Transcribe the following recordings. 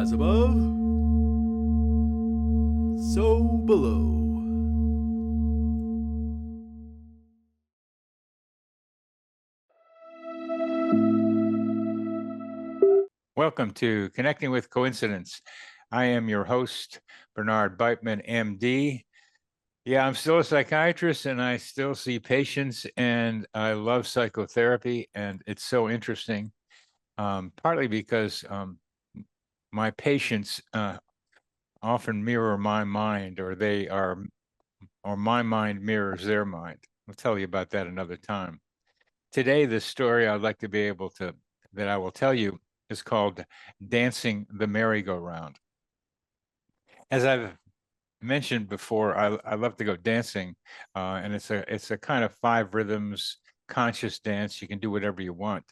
As above, so below. Welcome to Connecting with Coincidence. I am your host, Bernard Beitman, MD. Yeah, I'm still a psychiatrist and I still see patients, and I love psychotherapy, and it's so interesting, partly because my patients often mirror my mind, or my mind mirrors their mind. I'll tell you about that another time. Today, the story that I will tell you is called Dancing the Merry-Go-Round. As I've mentioned before, I love to go dancing, and it's a kind of 5 rhythms conscious dance. You can do whatever you want.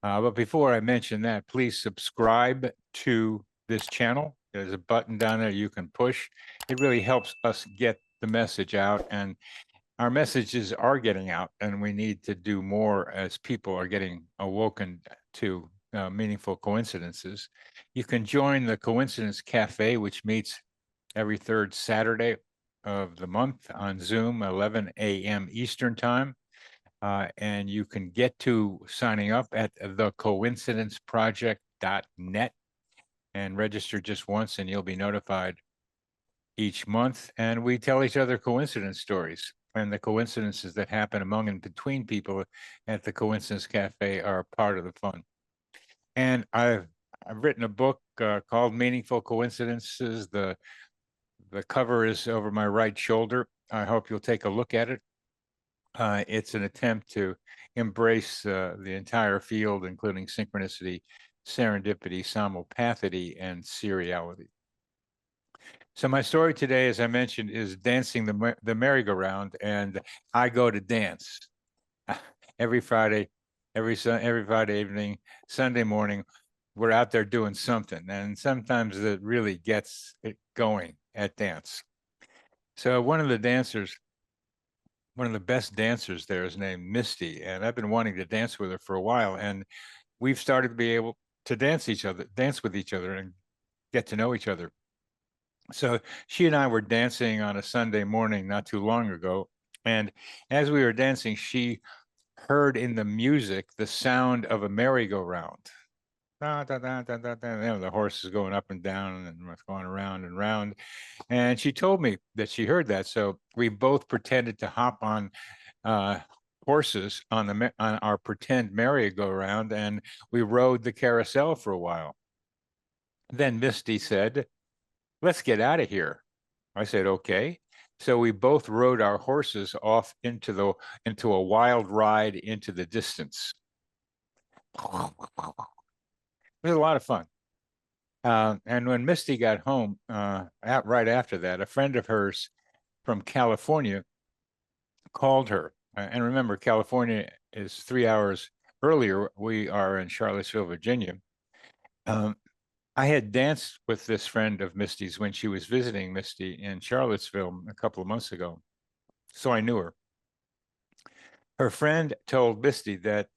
But before I mention that, please subscribe to this channel. There's a button down there you can push. It really helps us get the message out, and our messages are getting out, and we need to do more as people are getting awoken to meaningful coincidences. You can join the Coincidence Cafe, which meets every third Saturday of the month on Zoom, 11 a.m. Eastern Time. And you can get to signing up at thecoincidenceproject.net and register just once, and you'll be notified each month. And we tell each other coincidence stories. And the coincidences that happen among and between people at the Coincidence Cafe are part of the fun. And I've written a book called Meaningful Coincidences. The cover is over my right shoulder. I hope you'll take a look at it. It's an attempt to embrace the entire field, including synchronicity, serendipity, simulpathity, and seriality. So my story today, as I mentioned, is dancing the merry-go-round, and I go to dance every Friday, every Friday evening, Sunday morning. We're out there doing something, and sometimes it really gets it going at dance. So one of the best dancers there is named Misty, and I've been wanting to dance with her for a while, and we've started to be able to dance with each other and get to know each other. So she and I were dancing on a Sunday morning not too long ago, and as we were dancing, she heard in the music the sound of a merry-go-round. Da, da, da, da, da, da. You know, the horse is going up and down and going around and round. And she told me that she heard that. So we both pretended to hop on horses on our pretend merry-go-round, and we rode the carousel for a while. Then Misty said, "Let's get out of here." I said, "Okay." So we both rode our horses off into a wild ride into the distance. It was a lot of fun. And when Misty got home, right after that, a friend of hers from California called her. And remember, California is 3 hours earlier. We are in Charlottesville, Virginia. I had danced with this friend of Misty's when she was visiting Misty in Charlottesville a couple of months ago, so I knew her. Her friend told Misty that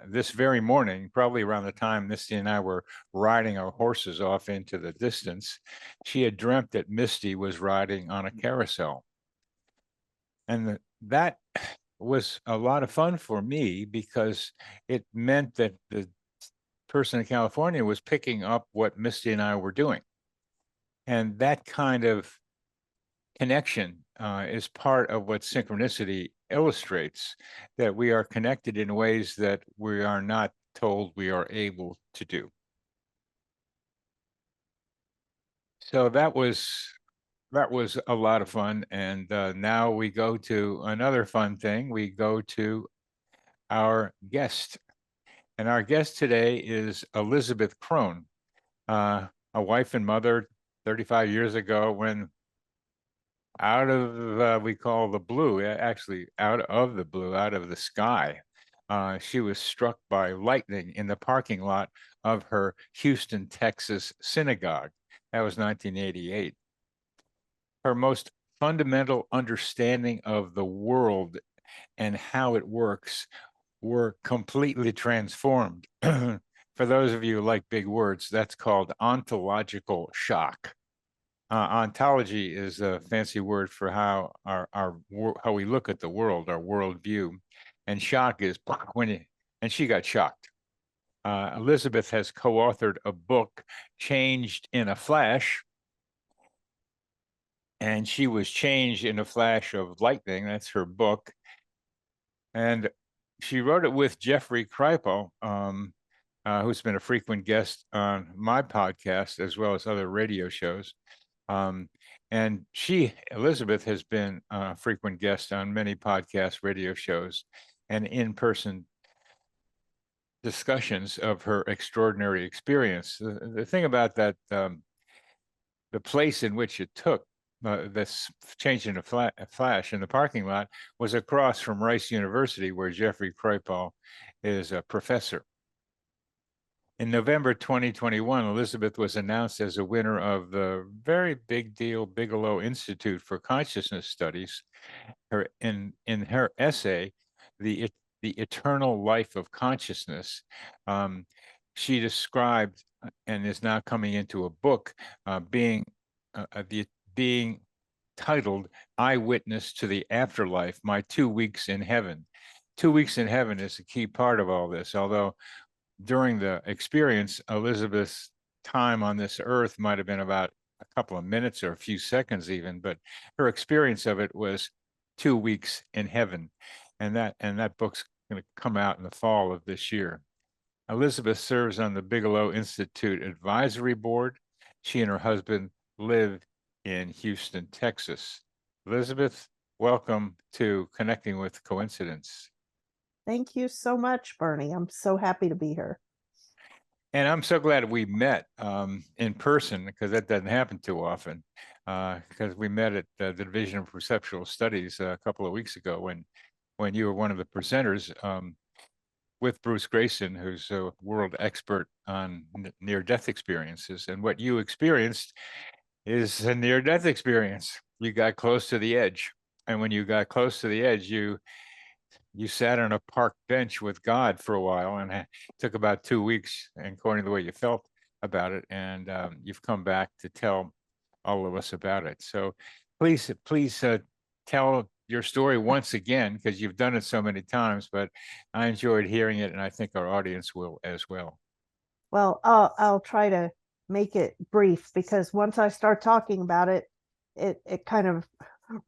this very morning, probably around the time Misty and I were riding our horses off into the distance, she had dreamt that Misty was riding on a carousel. And that was a lot of fun for me because it meant that the person in California was picking up what Misty and I were doing. And that kind of connection is part of what synchronicity illustrates, that we are connected in ways that we are not told we are able to do. So that was a lot of fun. And now we go to another fun thing. We go to our guest. And our guest today is Elizabeth Krohn, a wife and mother 35 years ago, when out of we call the blue, actually out of the blue, out of the sky, she was struck by lightning in the parking lot of her Houston, Texas synagogue. That was 1988. Her most fundamental understanding of the world and how it works were completely transformed for those of you who like big words, that's called ontological shock. Ontology is a fancy word for how how we look at the world, our worldview, and shock is and she got shocked. Elizabeth has co-authored a book, Changed in a Flash, and she was changed in a flash of lightning. That's her book, and she wrote it with Jeffrey Kripal, who's been a frequent guest on my podcast as well as other radio shows. And Elizabeth, has been a frequent guest on many podcast radio shows and in-person discussions of her extraordinary experience. The thing about that, the place in which it took this change in a flash in the parking lot was across from Rice University, where Jeffrey Kripal is a professor. In November 2021, Elizabeth was announced as a winner of the very big deal Bigelow Institute for Consciousness Studies. In her essay, the Eternal Life of Consciousness, she described, and is now coming into a book, being titled Eyewitness to the Afterlife, My 2 Weeks in Heaven. 2 weeks in heaven is a key part of all this, although during the experience, Elizabeth's time on this earth might have been about a couple of minutes or a few seconds even, but her experience of it was 2 weeks in heaven. And that book's going to come out in the fall of this year. Elizabeth serves on the Bigelow Institute Advisory Board. She and her husband live in Houston, Texas. Elizabeth, welcome to Connecting with Coincidence. Thank you so much, Bernie. I'm so happy to be here. And I'm so glad we met in person, because that doesn't happen too often, because we met at the Division of Perceptual Studies a couple of weeks ago when you were one of the presenters with Bruce Grayson, who's a world expert on near-death experiences. And what you experienced is a near-death experience. You got close to the edge. And when you got close to the edge, you sat on a park bench with God for a while, and it took about 2 weeks, according to the way you felt about it. And you've come back to tell all of us about it. So please tell your story once again, because you've done it so many times, but I enjoyed hearing it, and I think our audience will as well. Well, I'll try to make it brief, because once I start talking about it, it kind of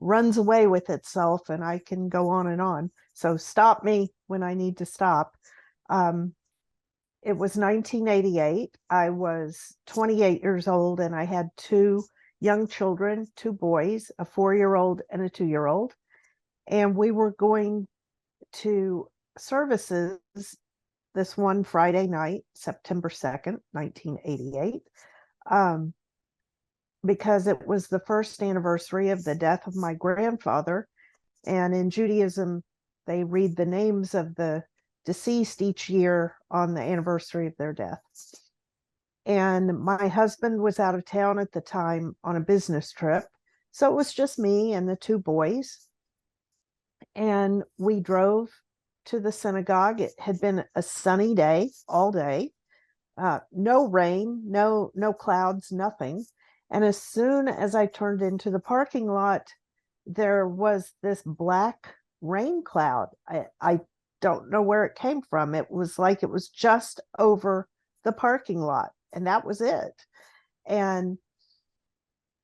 runs away with itself, and I can go on and on. So stop me when I need to stop. It was 1988. I was 28 years old, and I had 2 young children, 2 boys, a 4-year-old and a 2-year-old. And we were going to services this one Friday night, September 2nd, 1988, because it was the first anniversary of the death of my grandfather. And in Judaism, they read the names of the deceased each year on the anniversary of their death. And my husband was out of town at the time on a business trip. So it was just me and the 2 boys. And we drove to the synagogue. It had been a sunny day all day. No rain, no clouds, nothing. And as soon as I turned into the parking lot, there was this black rain cloud. I don't know where it came from. It was like it was just over the parking lot, and that was it. And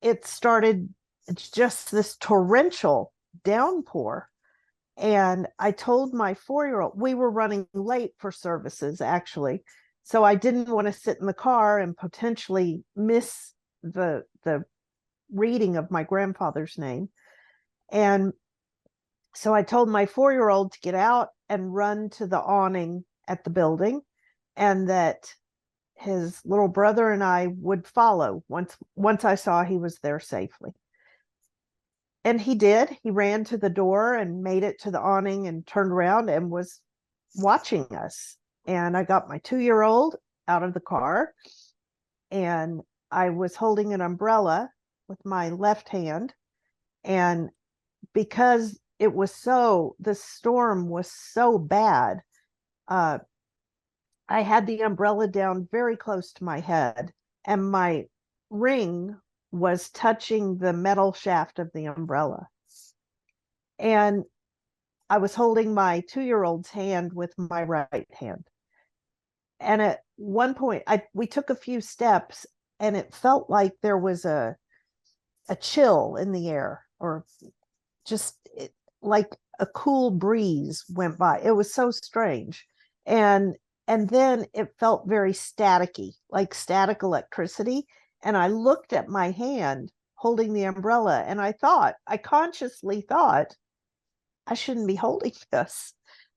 it started, it's just this torrential downpour. And I told my 4-year-old, we were running late for services, actually. So I didn't want to sit in the car and potentially miss the reading of my grandfather's name. And so I told my 4-year-old to get out and run to the awning at the building, and that his little brother and I would follow once I saw he was there safely. And he did. He ran to the door and made it to the awning and turned around and was watching us. And I got my 2-year-old out of the car, and I was holding an umbrella with my left hand. And because the storm was so bad, I had the umbrella down very close to my head, and my ring was touching the metal shaft of the umbrella. And I was holding my 2-year-old's hand with my right hand. And at one point, we took a few steps, and it felt like there was a chill in the air, or just like a cool breeze went by. It was so strange. And then it felt very staticky, like static electricity. And I looked at my hand holding the umbrella, and I consciously thought, I shouldn't be holding this.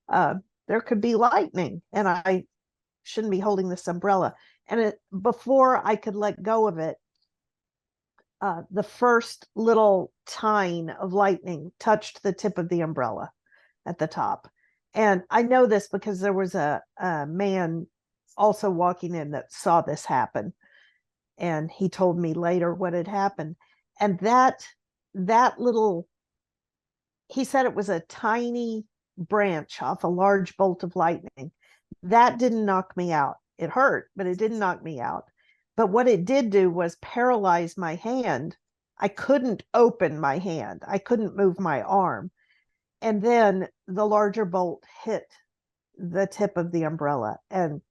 There could be lightning, and I shouldn't be holding this umbrella. And before I could let go of it, the first little tine of lightning touched the tip of the umbrella at the top. And I know this because there was a man also walking in that saw this happen. And he told me later what had happened. And that little, he said it was a tiny branch off a large bolt of lightning. That didn't knock me out. It hurt, but it didn't knock me out. But what it did do was paralyze my hand. I couldn't open my hand. I couldn't move my arm. And then the larger bolt hit the tip of the umbrella. And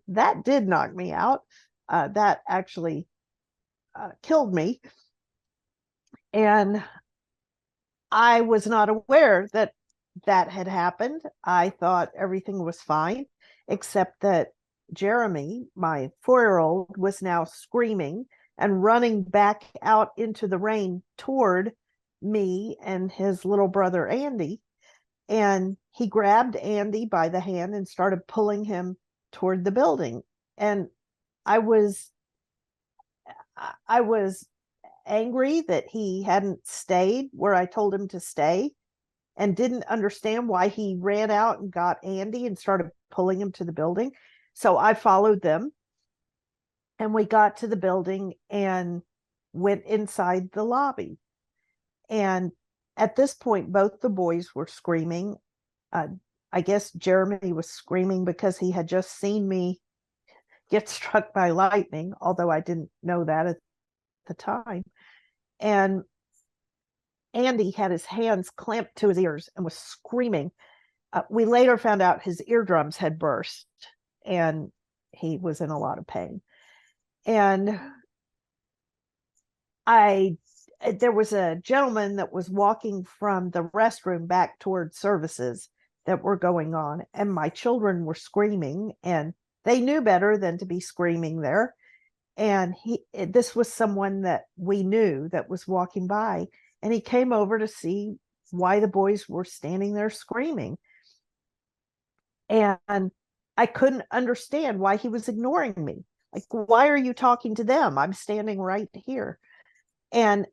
that did knock me out. That actually killed me. And I was not aware that that had happened. I thought everything was fine, except that Jeremy, my 4-year-old, was now screaming and running back out into the rain toward me and his little brother Andy. And he grabbed Andy by the hand and started pulling him toward the building. And I was angry that he hadn't stayed where I told him to stay, and didn't understand why he ran out and got Andy and started pulling him to the building. So I followed them, and we got to the building and went inside the lobby. And at this point, both the boys were screaming. I guess Jeremy was screaming because he had just seen me get struck by lightning, although I didn't know that at the time. And Andy had his hands clamped to his ears and was screaming. We later found out his eardrums had burst, and he was in a lot of pain. And there was a gentleman that was walking from the restroom back toward services that were going on, and my children were screaming, and they knew better than to be screaming there. And this was someone that we knew that was walking by, and he came over to see why the boys were standing there screaming. And I couldn't understand why he was ignoring me. Like, why are you talking to them? I'm standing right here. And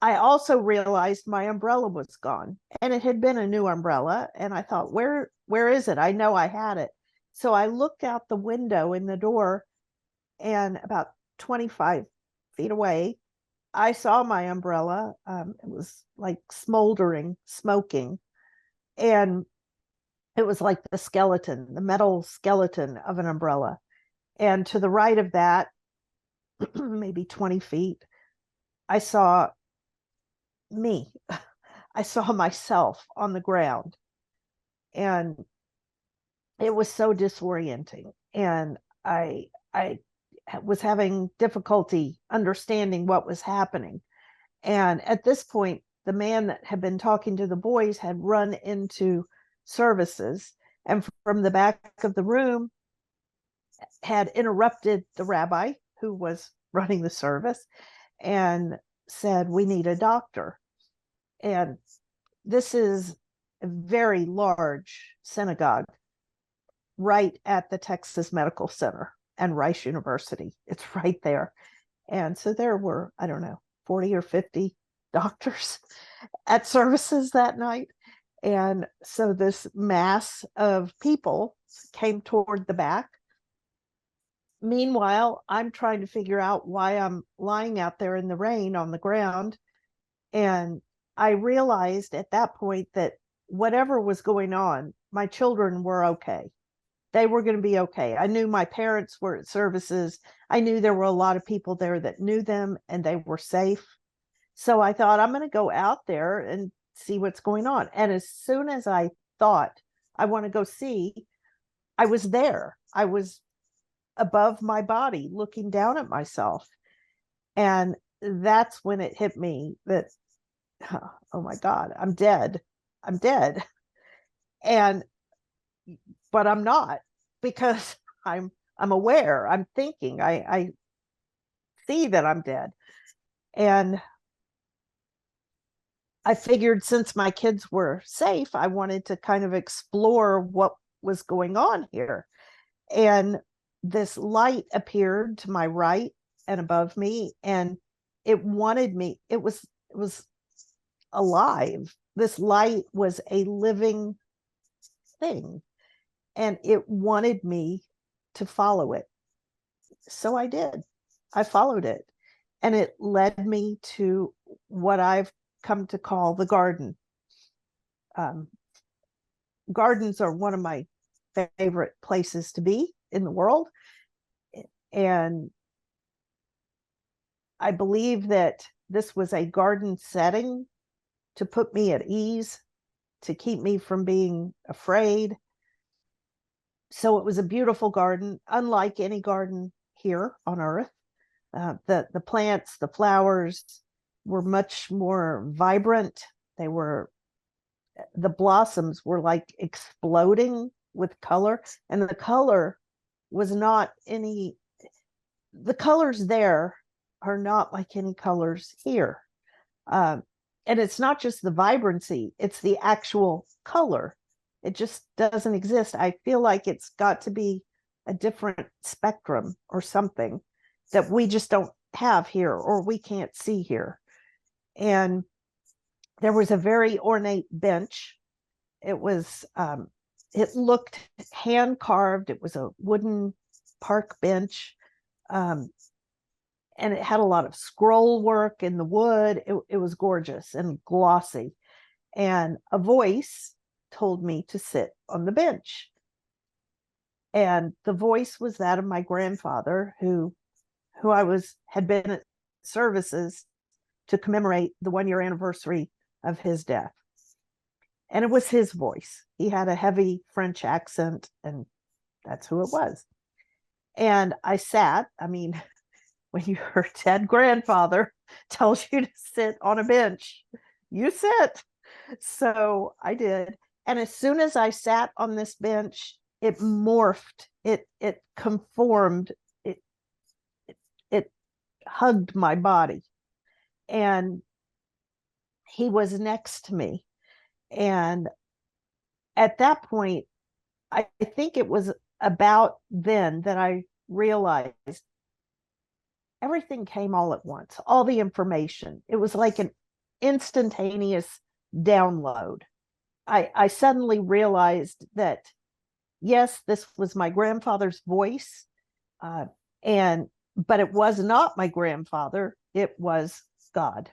I also realized my umbrella was gone, and it had been a new umbrella. And I thought, where is it? I know I had it. So I looked out the window in the door, and about 25 feet away, I saw my umbrella. It was like smoldering, smoking. And it was like the metal skeleton of an umbrella. And to the right of that, maybe 20 feet, I saw me. I saw myself on the ground. And it was so disorienting. And I was having difficulty understanding what was happening. And at this point, the man that had been talking to the boys had run into services, and from the back of the room had interrupted the rabbi who was running the service and said, "We need a doctor." And this is a very large synagogue right at the Texas Medical Center and Rice University. It's right there. And so there were, I don't know, 40 or 50 doctors at services that night. And so this mass of people came toward the back. Meanwhile, I'm trying to figure out why I'm lying out there in the rain on the ground. And I realized at that point that whatever was going on, my children were okay. they were going to be okay. I knew my parents were at services. I knew there were a lot of people there that knew them and they were safe. So I thought, I'm going to go out there and see what's going on. And as soon as I thought, I want to go see, I was there. I was above my body looking down at myself. And that's when it hit me that, oh my God, I'm dead. I'm dead. But I'm not, because I'm aware, I'm thinking, I see that I'm dead. And I figured since my kids were safe, I wanted to kind of explore what was going on here. And this light appeared to my right and above me, and it wanted me. It was alive. This light was a living thing, and it wanted me to follow it. So I did. I followed it, and it led me to what I've come to call the garden. Gardens are one of my favorite places to be in the world. And I believe that this was a garden setting to put me at ease, to keep me from being afraid. So it was a beautiful garden, unlike any garden here on earth. The plants, the flowers were much more vibrant. The blossoms were like exploding with color, and the color was not any, the colors there are not like any colors here. And it's not just the vibrancy, it's the actual color. It just doesn't exist. I feel like it's got to be a different spectrum or something that we just don't have here, or we can't see here. And there was a very ornate bench. It was, it looked hand carved. It was a wooden park bench. And it had a lot of scroll work in the wood. It was gorgeous and glossy. And a voice told me to sit on the bench. And the voice was that of my grandfather, who had been at services to commemorate the 1-year anniversary of his death. And it was his voice. He had a heavy French accent, and that's who it was. And I sat. I mean, when your dead grandfather tells you to sit on a bench, you sit. So I did. And as soon as I sat on this bench, it morphed, it conformed, it hugged my body. And he was next to me. And at that point, I think it was about then that I realized everything came all at once, all the information. It was like an instantaneous download. I suddenly realized that, yes, this was my grandfather's voice, but it was not my grandfather, it was God.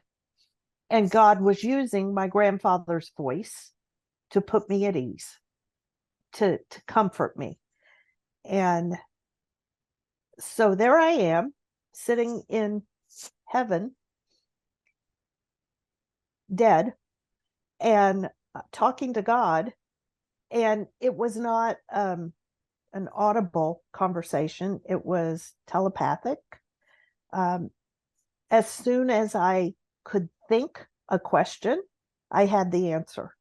And God was using my grandfather's voice to put me at ease, to comfort me. And so there I am, sitting in heaven, dead, and talking to God. And it was not an audible conversation, it was telepathic. As soon as I could think a question, I had the answer.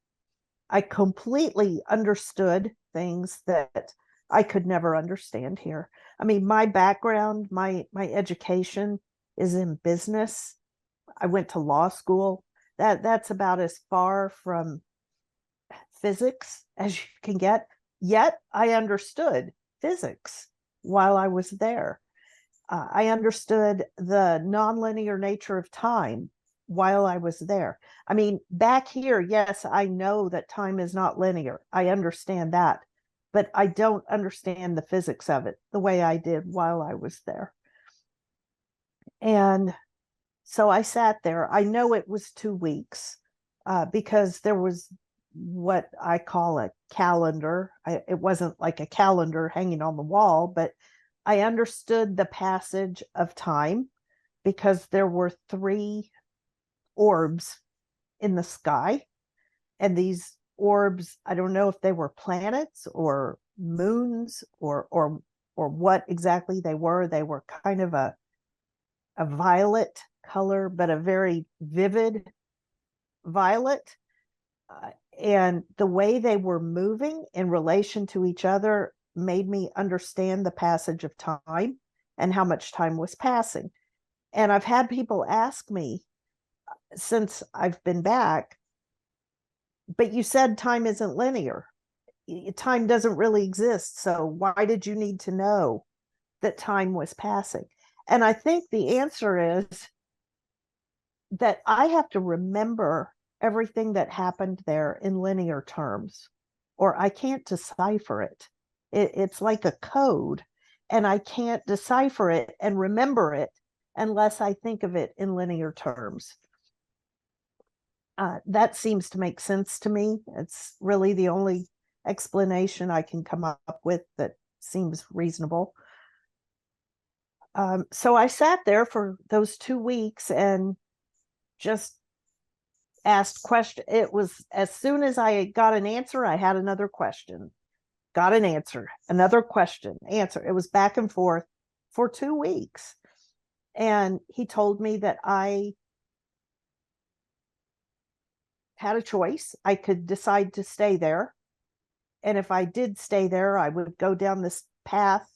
I completely understood things that I could never understand here. I mean, my background, my education is in business. I went to law school. That's about as far from physics as you can get. Yet I understood physics while I was there. I understood the nonlinear nature of time while I was there. I mean, back here, yes, I know that time is not linear. I understand that, but I don't understand the physics of it the way I did while I was there. And so I sat there. I know it was 2 weeks because there was what I call a calendar. It wasn't like a calendar hanging on the wall, but I understood the passage of time because there were 3 orbs in the sky. And these orbs, I don't know if they were planets or moons or what exactly they were. They were kind of a violet color, but a very vivid violet. And the way they were moving in relation to each other made me understand the passage of time and how much time was passing. And I've had people ask me since I've been back, but you said time isn't linear. Time doesn't really exist. So why did you need to know that time was passing? And I think the answer is that I have to remember everything that happened there in linear terms, or I can't decipher it. It's like a code, and I can't decipher it and remember it unless I think of it in linear terms. That seems to make sense to me. It's really the only explanation I can come up with that seems reasonable. So I sat there for those 2 weeks and just asked questions. It was as soon as I got an answer, I had another question, got an answer, another question, answer. It was back and forth for 2 weeks. And he told me that I had a choice. I could decide to stay there. And if I did stay there, I would go down this path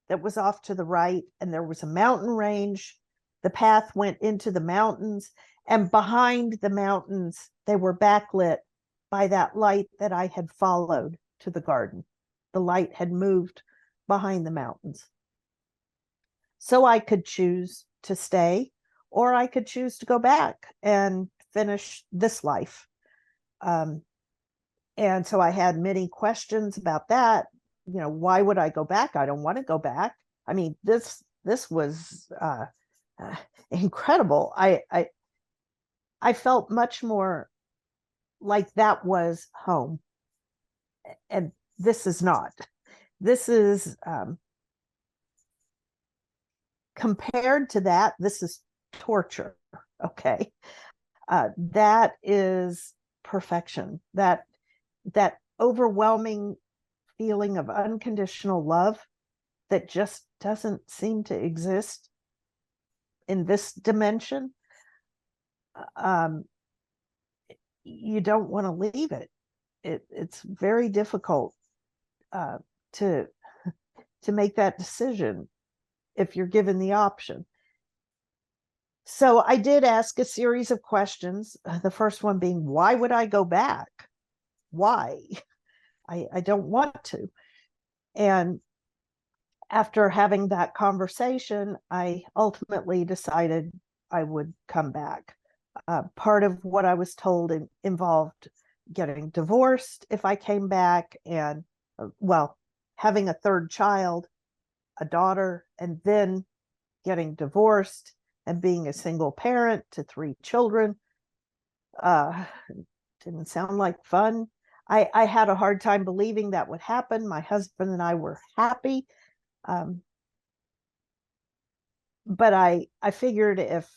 that was off to the right, and there was a mountain range. The path went into the mountains, and behind the mountains, they were backlit by that light that I had followed to the garden. The light had moved behind the mountains. So I could choose to stay, or I could choose to go back and finish this life. And so I had many questions about that. You know, why would I go back? I don't want to go back. I mean, this was incredible. I felt much more like that was home, and this is not. This is compared to that. This is torture. Okay, that is perfection. That overwhelming feeling of unconditional love that just doesn't seem to exist in this dimension. You don't want to leave it. It's very difficult to make that decision if you're given the option. So I did ask a series of questions. The first one being, why would I go back? Why? I don't want to. And after having that conversation, I ultimately decided I would come back. Part of what I was told involved getting divorced if I came back, and well, having a 3rd child, a daughter, and then getting divorced and being a single parent to 3 children. Didn't sound like fun. I had a hard time believing that would happen. My husband and I were happy. But I figured if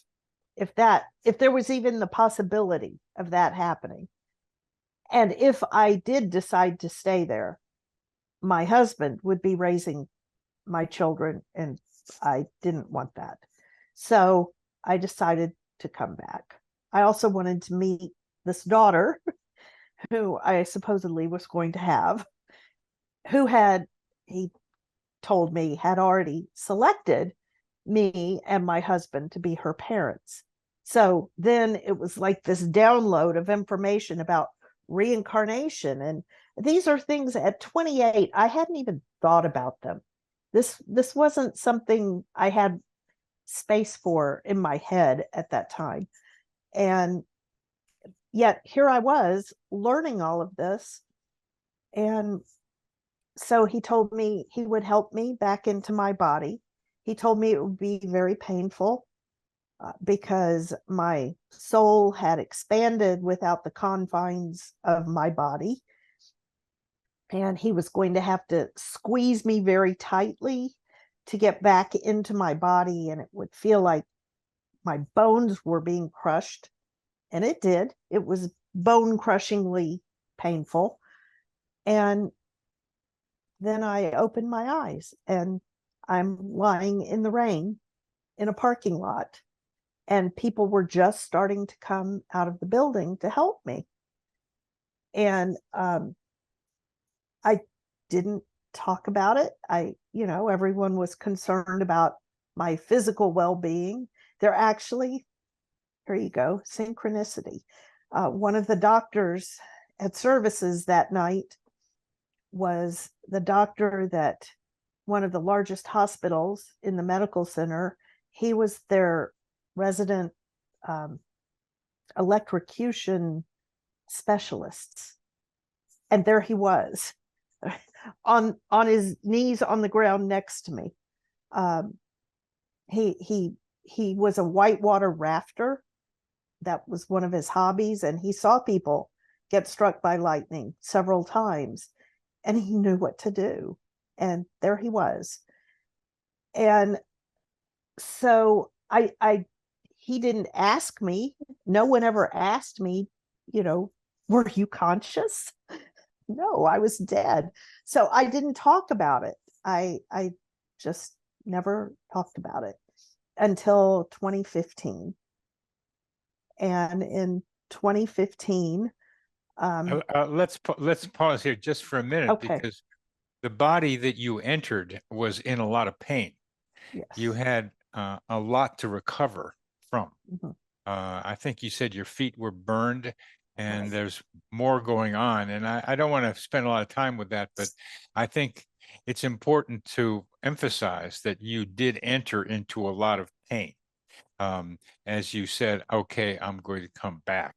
there was even the possibility of that happening, and if I did decide to stay there, my husband would be raising my children, and I didn't want that. So I decided to come back. I also wanted to meet this daughter who I supposedly was going to have, who he told me, had already selected me and my husband to be her parents. So then it was like this download of information about reincarnation. And these are things at 28, I hadn't even thought about them. This wasn't something I had space for in my head at that time. And yet here I was learning all of this. And so he told me he would help me back into my body. He told me it would be very painful. because my soul had expanded without the confines of my body. And he was going to have to squeeze me very tightly to get back into my body. And it would feel like my bones were being crushed. And it did. It was bone crushingly painful. And then I opened my eyes and I'm lying in the rain in a parking lot. And people were just starting to come out of the building to help me. And I didn't talk about it. Everyone was concerned about my physical well-being. They're actually, here you go, synchronicity. One of the doctors at services that night was the doctor that one of the largest hospitals in the medical center, he was their resident electrocution specialists. And there he was on his knees on the ground next to me. He was a whitewater rafter. That was one of his hobbies, and he saw people get struck by lightning several times, and he knew what to do. And there he was. And so he didn't ask me. No one ever asked me, were you conscious? No, I was dead. So I didn't talk about it. I just never talked about it until 2015. And in 2015, let's pause here just for a minute, okay. because the body that you entered was in a lot of pain. Yes. You had a lot to recover from. Mm-hmm. I think you said your feet were burned, and Right. there's more going on. And I don't want to spend a lot of time with that, but I think it's important to emphasize that you did enter into a lot of pain. As you said, okay, I'm going to come back.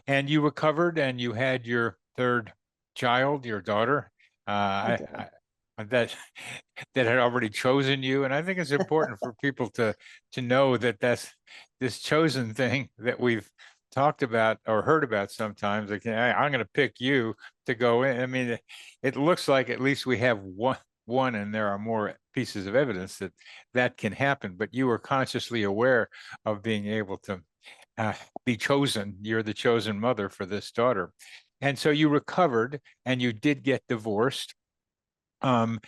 And you recovered, and you had your third child, your daughter, that had already chosen you. And I think it's important for people to know that that's this chosen thing that we've talked about or heard about sometimes. Like, I'm going to pick you to go in. I mean, it looks like at least we have one, and there are more pieces of evidence that can happen. But you were consciously aware of being able to be chosen. You're the chosen mother for this daughter. And so you recovered, and you did get divorced. And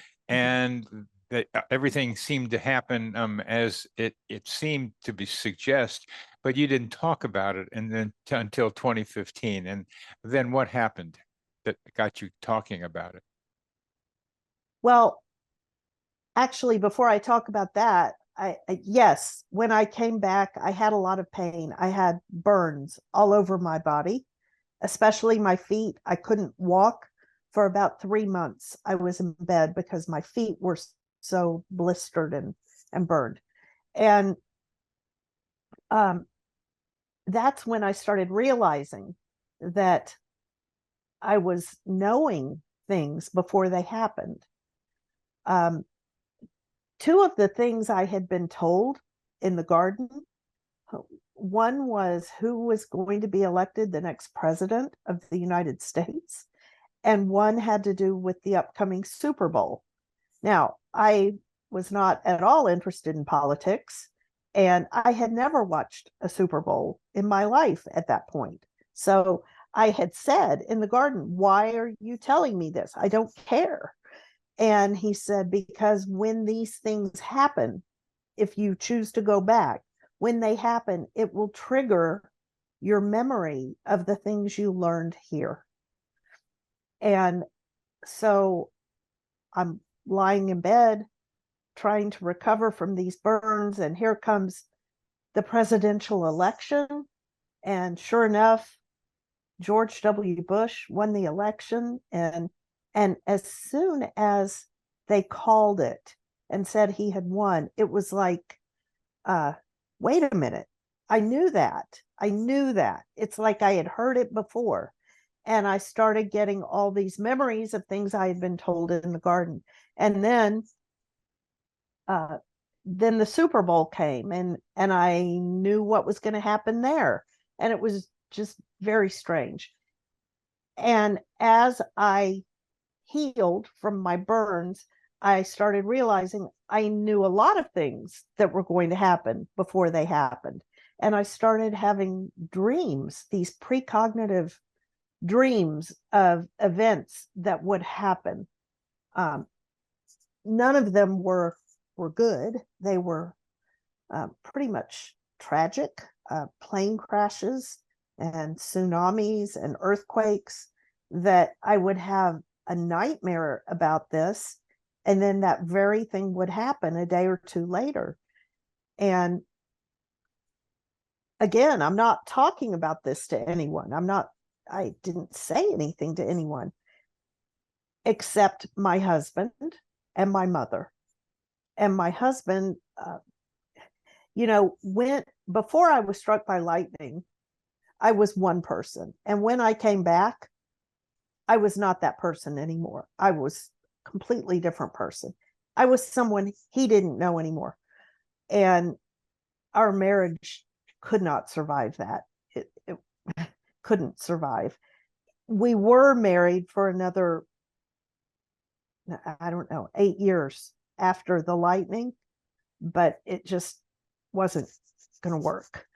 that everything seemed to happen as it seemed to be suggest, but you didn't talk about it, and then until 2015. And then what happened that got you talking about it? Well, actually, before I talk about that, yes, when I came back, I had a lot of pain. I had burns all over my body, especially my feet. I couldn't walk for about 3 months. I was in bed because my feet were so blistered and burned. And that's when I started realizing that I was knowing things before they happened. Two of the things I had been told in the garden, one was who was going to be elected the next president of the United States, and one had to do with the upcoming Super Bowl. Now, I was not at all interested in politics, and I had never watched a Super Bowl in my life at that point. So I had said in the garden, why are you telling me this? I don't care. And he said, because when these things happen, if you choose to go back, when they happen, it will trigger your memory of the things you learned here. And so I'm lying in bed trying to recover from these burns, and here comes the presidential election. And sure enough, George W. Bush won the election. And as soon as they called it and said he had won, it was like, wait a minute. I knew that. It's like I had heard it before. And I started getting all these memories of things I had been told in the garden. And then then the Super Bowl came, and I knew what was going to happen there, and it was just very strange. And as I healed from my burns, I started realizing I knew a lot of things that were going to happen before they happened. And I started having dreams, these precognitive dreams of events that would happen. None of them were good. They were pretty much tragic, plane crashes and tsunamis and earthquakes, that I would have a nightmare about this, and then that very thing would happen a day or two later. And again, I'm not talking about this to anyone. I didn't say anything to anyone except my husband and my mother. And my husband, before I was struck by lightning, I was one person. And when I came back, I was not that person anymore. I was a completely different person. I was someone he didn't know anymore. And our marriage could not survive that. It couldn't survive. We were married for another, I don't know, 8 years after the lightning, but it just wasn't going to work.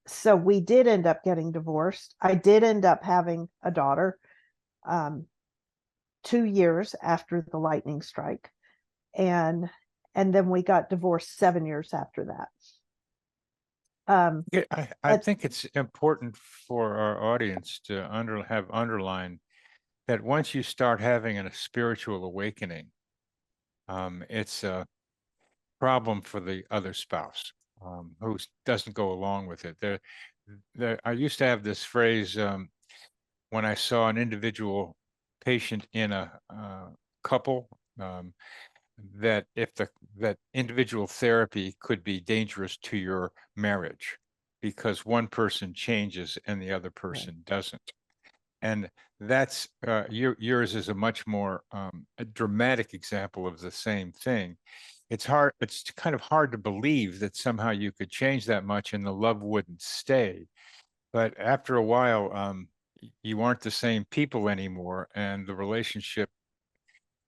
So we did end up getting divorced. I did end up having a daughter 2 years after the lightning strike. And then we got divorced 7 years after that. I think it's important for our audience to have underlined that once you start having a spiritual awakening, it's a problem for the other spouse who doesn't go along with it. I used to have this phrase when I saw an individual patient in a couple, that that individual therapy could be dangerous to your marriage because one person changes and the other person doesn't. And that's yours is a much more a dramatic example of the same thing. It's kind of hard to believe that somehow you could change that much and the love wouldn't stay. But after a while, you aren't the same people anymore, and the relationship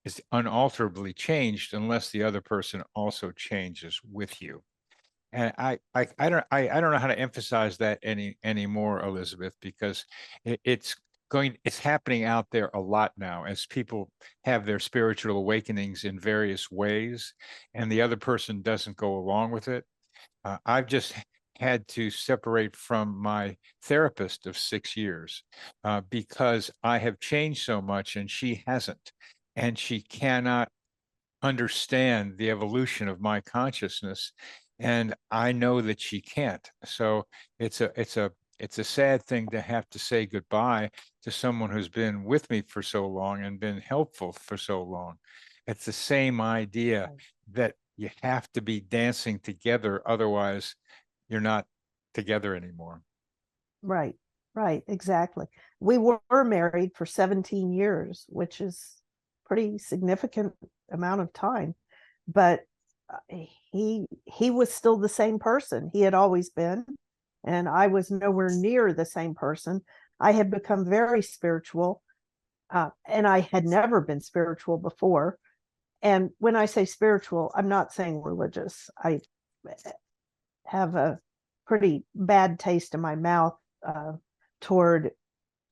is unalterably changed unless the other person also changes with you. And I don't know how to emphasize that anymore, Elizabeth, because it's happening out there a lot now as people have their spiritual awakenings in various ways, and the other person doesn't go along with it. I've just had to separate from my therapist of 6 years because I have changed so much and she hasn't, and she cannot understand the evolution of my consciousness, and I know that she can't. So it's a sad thing to have to say goodbye to someone who's been with me for so long and been helpful for so long. It's the same idea that you have to be dancing together, otherwise you're not together anymore. Right, exactly. We were married for 17 years, which is pretty significant amount of time, but he was still the same person he had always been, and I was nowhere near the same person. I had become very spiritual, and I had never been spiritual before. And when I say spiritual, I'm not saying religious. I have a pretty bad taste in my mouth toward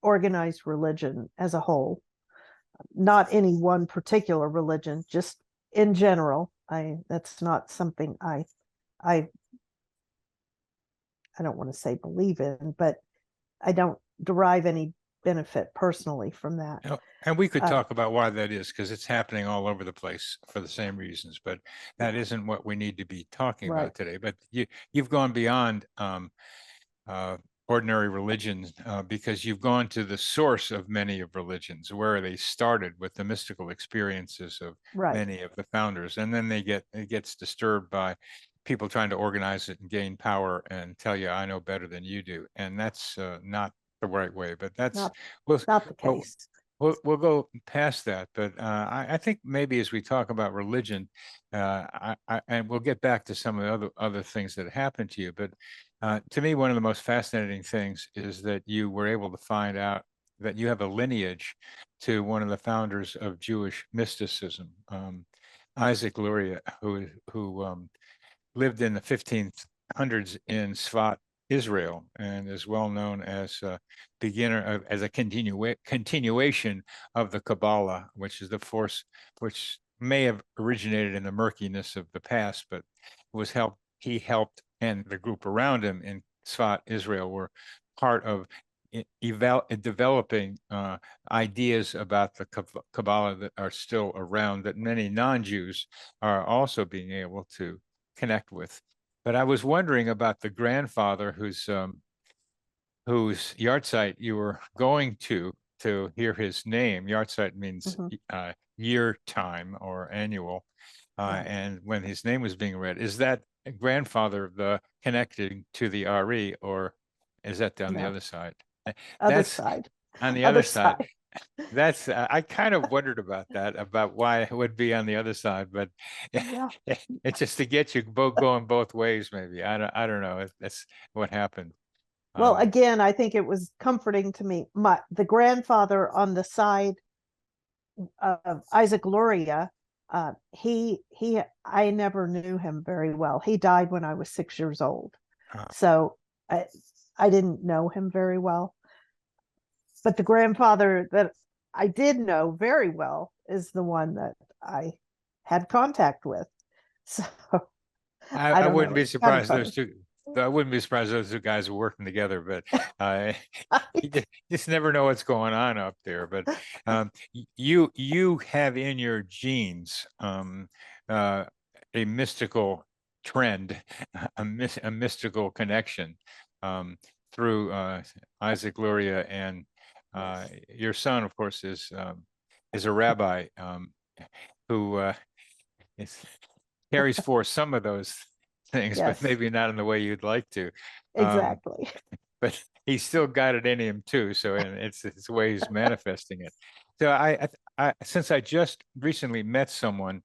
organized religion as a whole. Not any one particular religion, just in general. That's not something I don't want to say believe in, but I don't derive any benefit personally from that. And we could talk about why that is, because it's happening all over the place for the same reasons, but that isn't what we need to be talking about today. But you've gone beyond ordinary religions because you've gone to the source of many of religions, where they started with the mystical experiences of many of the founders, and then it gets disturbed by people trying to organize it and gain power and tell you I know better than you do, and that's not the right way. But that's not the case. we'll go past that, but I think maybe as we talk about religion, and we'll get back to some of the other things that happened to you. But to me, one of the most fascinating things is that you were able to find out that you have a lineage to one of the founders of Jewish mysticism, Isaac Luria, who lived in the 1500s in Sfat, Israel, and is well known as a as a continuation of the Kabbalah, which is the force which may have originated in the murkiness of the past, but he helped, and the group around him in Sfat, Israel, were part of developing ideas about the Kabbalah that are still around, that many non-Jews are also being able to connect with. But I was wondering about the grandfather whose yahrzeit you were going to hear his name. Yahrzeit means year time or annual. Right. And when his name was being read, is that grandfather the connecting to the Ari, or is that on the No. other side? Other That's side. on the Other other side. side. That's I kind of wondered about that, about why it would be on the other side, but Yeah. it's just to get you both going both ways. Maybe I don't know. That's what happened. Well, Um, again, I think it was comforting to me. The grandfather on the side of Isaac Luria, I never knew him very well. He died when I was 6 years old, uh, so I didn't know him very well. But the grandfather that I did know very well is the one that I had contact with. So I I don't wouldn't know. be It's kind of surprised funny. those two. I wouldn't be surprised those two guys were working together, but you just never know what's going on up there. But you have in your genes a mystical trend, a mystical connection through Isaac Luria, and Yes. your son, of course, is a rabbi who is, carries forth some of those things, but Yes, maybe not in the way you'd like to. Um, exactly. but he's still got it in him too. So, and it's the way he's manifesting it. So since I just recently met someone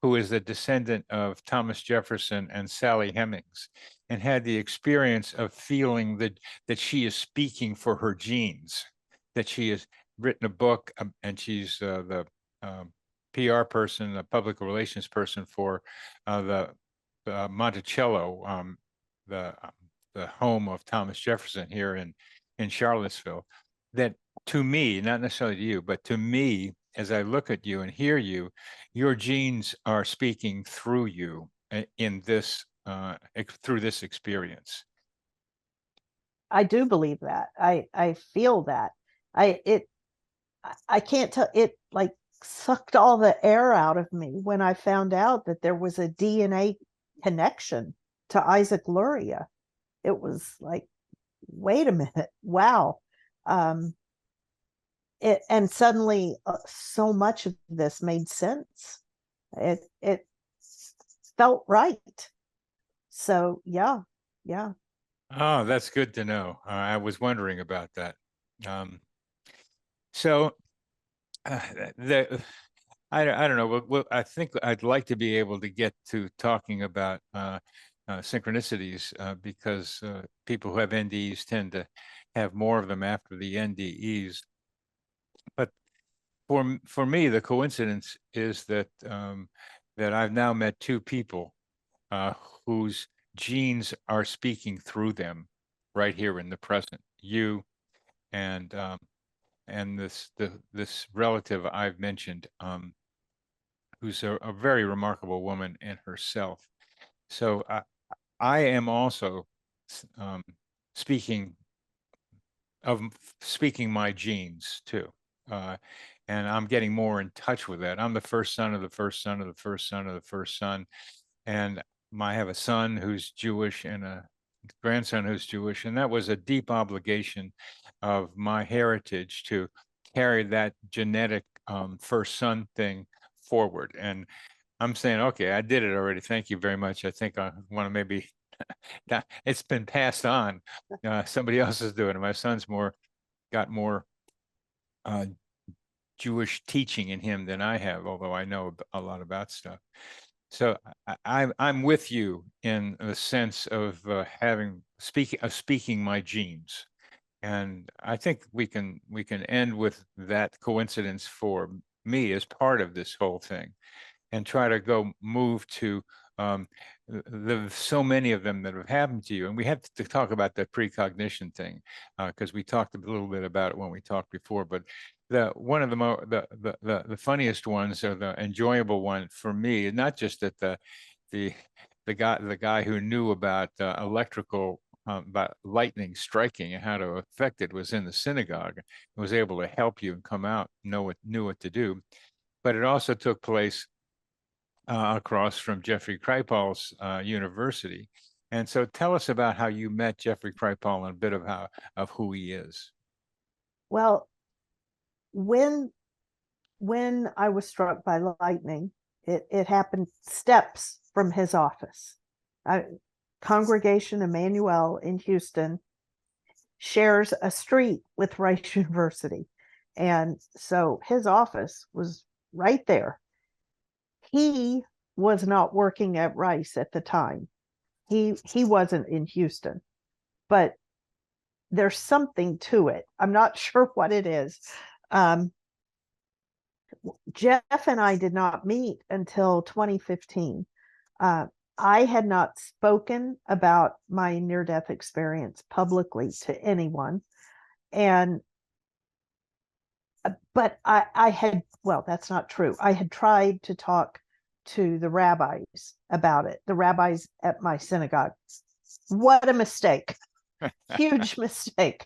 who is a descendant of Thomas Jefferson and Sally Hemings, and had the experience of feeling that she is speaking for her genes, that she has written a book, and she's the PR person, a public relations person for the Monticello, the home of Thomas Jefferson here in Charlottesville. That, to me, not necessarily to you, but to me, as I look at you and hear you, your genes are speaking through you in this through this experience. I do believe that. I feel that. I can't tell, it like sucked all the air out of me when I found out that there was a DNA connection to Isaac Luria. It was like, wait a minute, wow. And suddenly so much of this made sense. It felt right. So yeah. Oh, that's good to know. I was wondering about that. So the I don't know. Well, I think I'd like to be able to get to talking about synchronicities because people who have NDEs tend to have more of them after the NDEs. But for me, the coincidence is that that I've now met two people whose genes are speaking through them right here in the present. You and this relative I've mentioned, who's a very remarkable woman in herself. So I am also um, speaking speaking my genes too. And I'm getting more in touch with that. I'm the first son of the first son of the first son of the first son. And I have a son who's Jewish and a grandson who's Jewish. And that was a deep obligation of my heritage to carry that genetic first son thing forward. And I'm saying, okay, I did it already. Thank you very much. I think I want to maybe, it's been passed on. Somebody else is doing it. My son's got more Jewish teaching in him than I have, although I know a lot about stuff. So I'm with you in the sense of speaking my genes. And I think we can end with that coincidence for me as part of this whole thing, and try to move to the so many of them that have happened to you. And we have to talk about the precognition thing, because we talked a little bit about it when we talked before. But one of the funniest ones, or the enjoyable one for me, not just that the guy who knew about electrical, about lightning striking and how to affect it, was in the synagogue and was able to help you and come out, knew what to do. But it also took place across from Jeffrey Kripal's university. And so tell us about how you met Jeffrey Kripal and a bit of who he is. Well, when I was struck by lightning, it happened steps from his office. Congregation Emmanuel in Houston shares a street with Rice University. And so his office was right there. He was not working at Rice at the time. He wasn't in Houston, but there's something to it. I'm not sure what it is. Jeff and I did not meet until 2015. I had not spoken about my near-death experience publicly to anyone. But I had, well, that's not true. I had tried to talk to the rabbis about it, the rabbis at my synagogue. What a mistake. Huge mistake.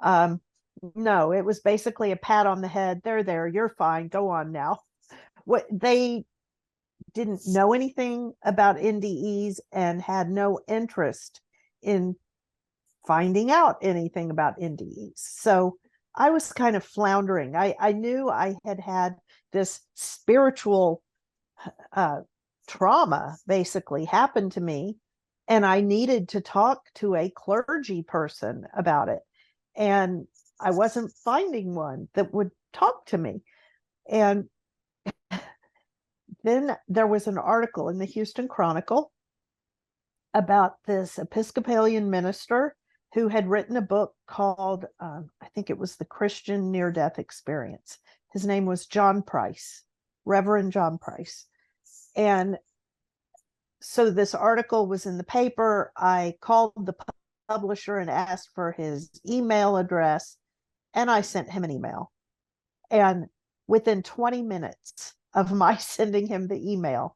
No, it was basically a pat on the head. There, you're fine. Go on now. What they didn't know anything about NDEs and had no interest in finding out anything about NDEs. So I was kind of floundering. I knew I had this spiritual trauma basically happened to me, and I needed to talk to a clergy person about it. And I wasn't finding one that would talk to me. And then there was an article in the Houston Chronicle about this Episcopalian minister who had written a book called, I think it was The Christian Near-Death Experience. His name was John Price, Reverend John Price. And so this article was in the paper. I called the publisher and asked for his email address, and I sent him an email. And within 20 minutes of my sending him the email,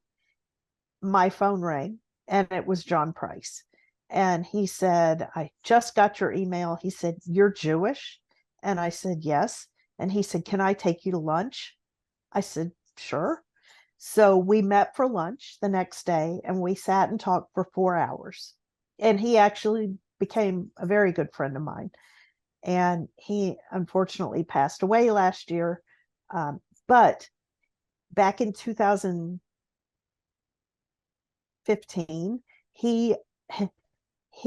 my phone rang, and it was John Price. And he said, I just got your email. He said, you're Jewish? And I said, yes. And he said, can I take you to lunch? I said, sure. So we met for lunch the next day, and we sat and talked for 4 hours. And he actually became a very good friend of mine. And he unfortunately passed away last year. But back in 2015, he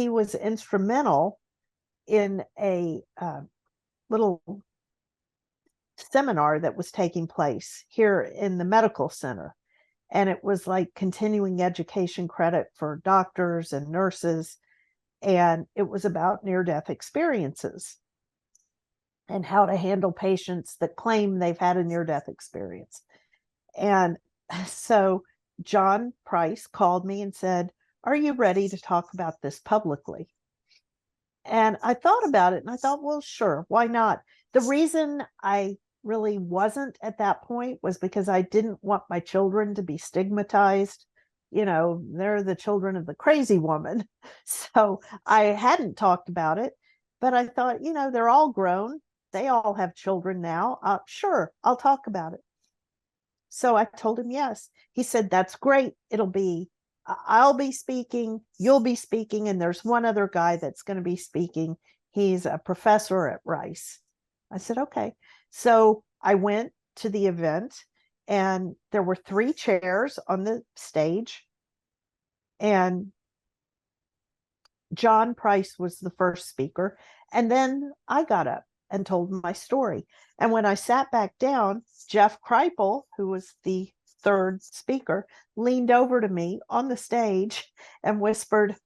was instrumental in a little seminar that was taking place here in the medical center. And it was like continuing education credit for doctors and nurses. And it was about near-death experiences and how to handle patients that claim they've had a near-death experience. And so John Price called me and said, are you ready to talk about this publicly? And I thought about it, and I thought, well, sure, why not? The reason I really wasn't at that point was because I didn't want my children to be stigmatized. You know, they're the children of the crazy woman. So I hadn't talked about it, but I thought, you know, they're all grown. They all have children now. Sure, I'll talk about it. So I told him yes. He said, that's great. I'll be speaking, you'll be speaking, and there's one other guy that's going to be speaking. He's a professor at Rice. I said, okay. So I went to the event, and there were 3 chairs on the stage. And John Price was the first speaker. And then I got up and told my story. And when I sat back down, Jeff Kripal, who was the third speaker, leaned over to me on the stage and whispered,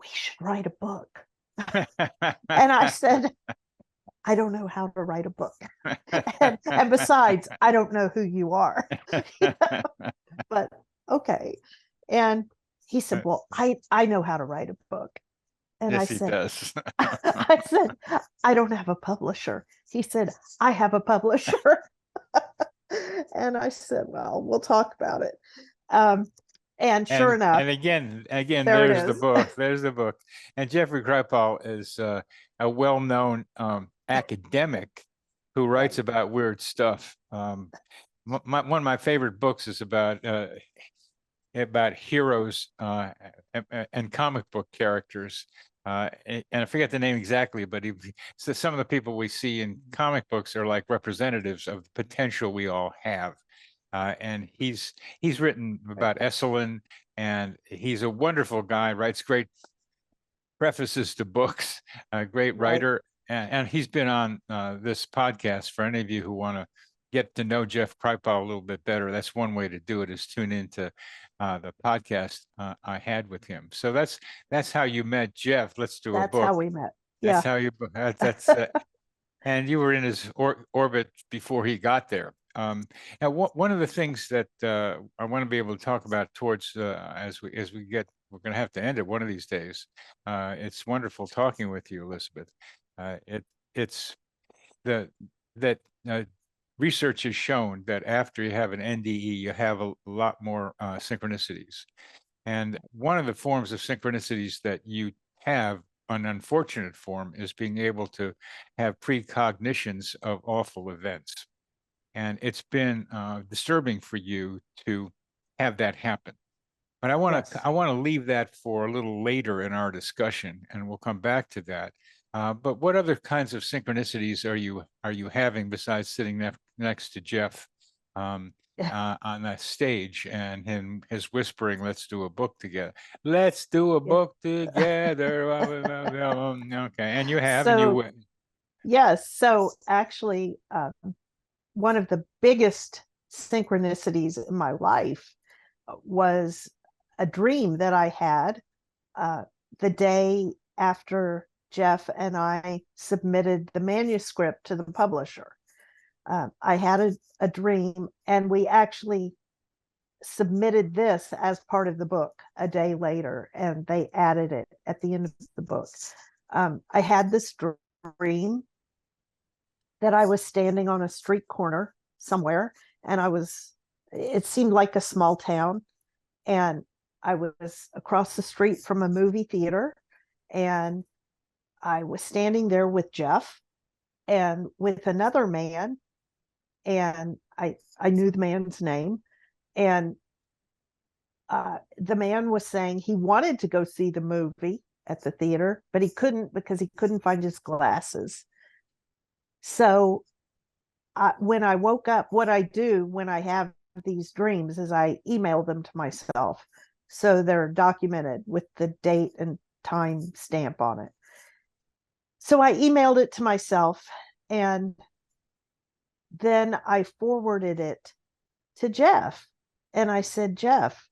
"We should write a book." And I said, "I don't know how to write a book. And besides, I don't know who you are." But okay. And he said, "Well, I know how to write a book." And Yes, I he said, does. I said, "I don't have a publisher." He said, "I have a publisher." And I said, "Well, we'll talk about it." And sure enough, And again, there it there's the is. book. There's the book. And Jeffrey Kripal is a well-known academic who writes about weird stuff. One of my favorite books is about heroes and comic book characters. And I forget the name exactly, but so some of the people we see in comic books are like representatives of the potential we all have. And he's written about Esalen, and he's a wonderful guy, writes great prefaces to books, a great Right. writer. And he's been on this podcast. For any of you who want to get to know Jeff Kripal a little bit better, that's one way to do it, is tune into the podcast I had with him. So that's how you met Jeff. Let's do a That's book. how we met. That's Yeah. how you, that's, and you were in his orbit before he got there. Now, one of the things that I want to be able to talk about towards as we get, we're going to have to end it one of these days. It's wonderful talking with you, Elizabeth. It's that research has shown that after you have an NDE, you have a lot more synchronicities. And one of the forms of synchronicities that you have, an unfortunate form, is being able to have precognitions of awful events. And it's been disturbing for you to have that happen. But I want to Yes. leave that for a little later in our discussion, and we'll come back to that. But what other kinds of synchronicities are you having besides sitting next to Jeff on that stage and his whispering, "Let's do a book together. Let's do a book together." Okay, and you have, and you So, will. yes. So actually, one of the biggest synchronicities in my life was a dream that I had the day after Jeff and I submitted the manuscript to the publisher. I had a dream, and we actually submitted this as part of the book a day later, and they added it at the end of the book. I had this dream that I was standing on a street corner somewhere, and it seemed like a small town, and I was across the street from a movie theater, and I was standing there with Jeff and with another man, and I knew the man's name, and the man was saying he wanted to go see the movie at the theater, but he couldn't because he couldn't find his glasses. So when I woke up, what I do when I have these dreams is I email them to myself. So they're documented with the date and time stamp on it. So I emailed it to myself, and then I forwarded it to Jeff. And I said, "Jeff,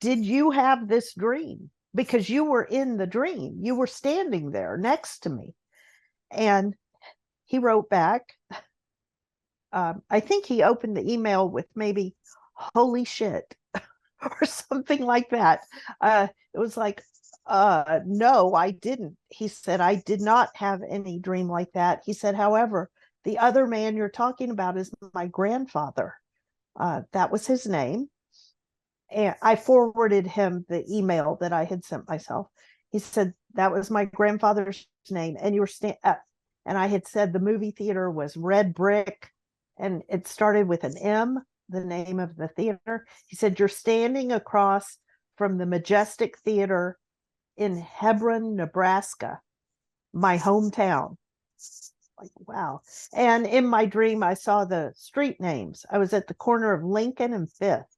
did you have this dream? Because you were in the dream. You were standing there next to me." And he wrote back. I think he opened the email with maybe "holy shit" or something like that. It was like, no, I didn't. He said, "I did not have any dream like that." He said, "However, the other man you're talking about is my grandfather." That was his name. And I forwarded him the email that I had sent myself. He said, "That was my grandfather's name. And you were and I had said the movie theater was Red Brick, and it started with an M, the name of the theater." He said, "You're standing across from the Majestic Theater in Hebron, Nebraska, my hometown." Like, wow. And in my dream, I saw the street names. I was at the corner of Lincoln and Fifth.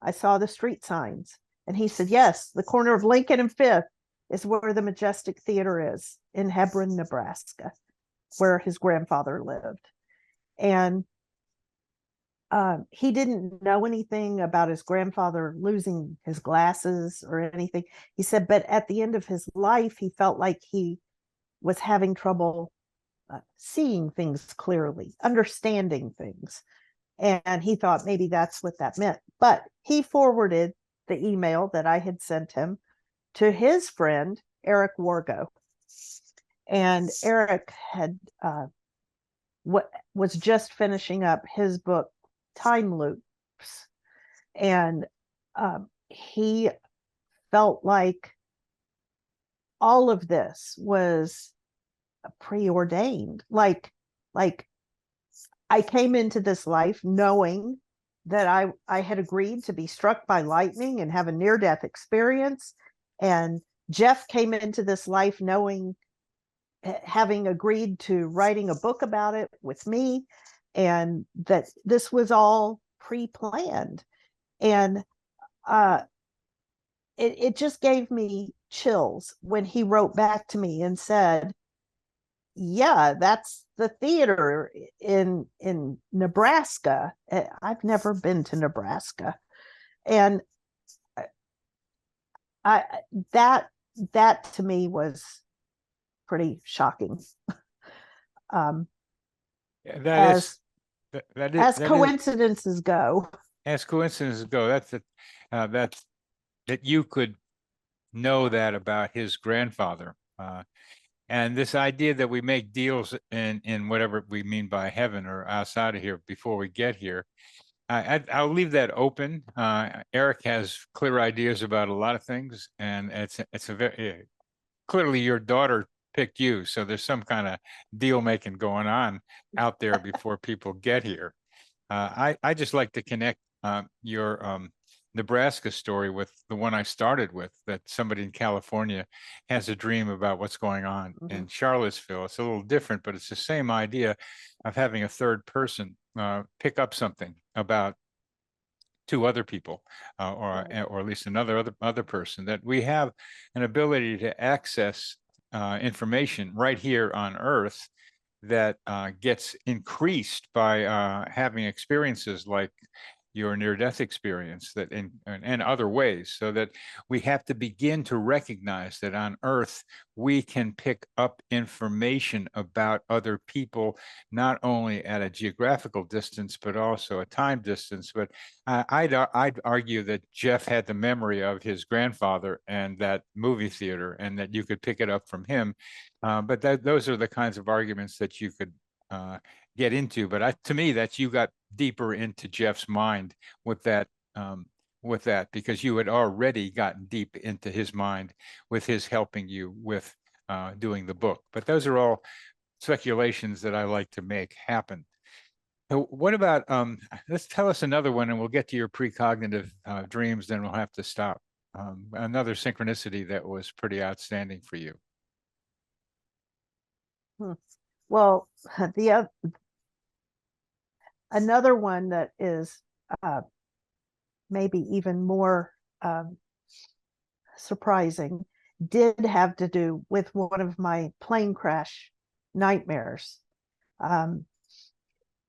I saw the street signs. And he said, "Yes, the corner of Lincoln and Fifth is where the Majestic Theater is, in Hebron, Nebraska." where his grandfather lived. And he didn't know anything about his grandfather losing his glasses or anything. He said, but at the end of his life, he felt like he was having trouble seeing things clearly, understanding things. And he thought maybe that's what that meant. But he forwarded the email that I had sent him to his friend, Eric Wargo. And Eric had was just finishing up his book, Time Loops. And he felt like all of this was preordained. Like I came into this life knowing that I had agreed to be struck by lightning and have a near-death experience. And Jeff came into this life knowing, having agreed to writing a book about it with me, and that this was all pre-planned. And it just gave me chills when he wrote back to me and said, yeah, that's the theater in Nebraska. I've never been to Nebraska. And that to me was pretty shocking. As coincidences go. As coincidences go, that's that you could know that about his grandfather. And this idea that we make deals in whatever we mean by heaven or outside of here before we get here, I'll leave that open. Eric has clear ideas about a lot of things, and it's a very clearly your daughter picked you, so there's some kind of deal making going on out there before people get here. I just like to connect your Nebraska story with the one I started with, that somebody in California has a dream about what's going on in Charlottesville. It's a little different, but it's the same idea of having a third person pick up something about two other people, or at least another other person, that we have an ability to access information right here on Earth that gets increased by having experiences like your near-death experience, that and other ways, so that we have to begin to recognize that on Earth we can pick up information about other people, not only at a geographical distance but also a time distance. But I'd argue that Jeff had the memory of his grandfather and that movie theater, and that you could pick it up from him. But those are the kinds of arguments that you could get into. But to me, that's, you got deeper into Jeff's mind with that, because you had already gotten deep into his mind with his helping you with doing the book. But those are all speculations that I like to make happen. So what about, let's tell us another one, and we'll get to your precognitive dreams, then we'll have to stop. Another synchronicity that was pretty outstanding for you. Well, another one that is maybe even more surprising did have to do with one of my plane crash nightmares.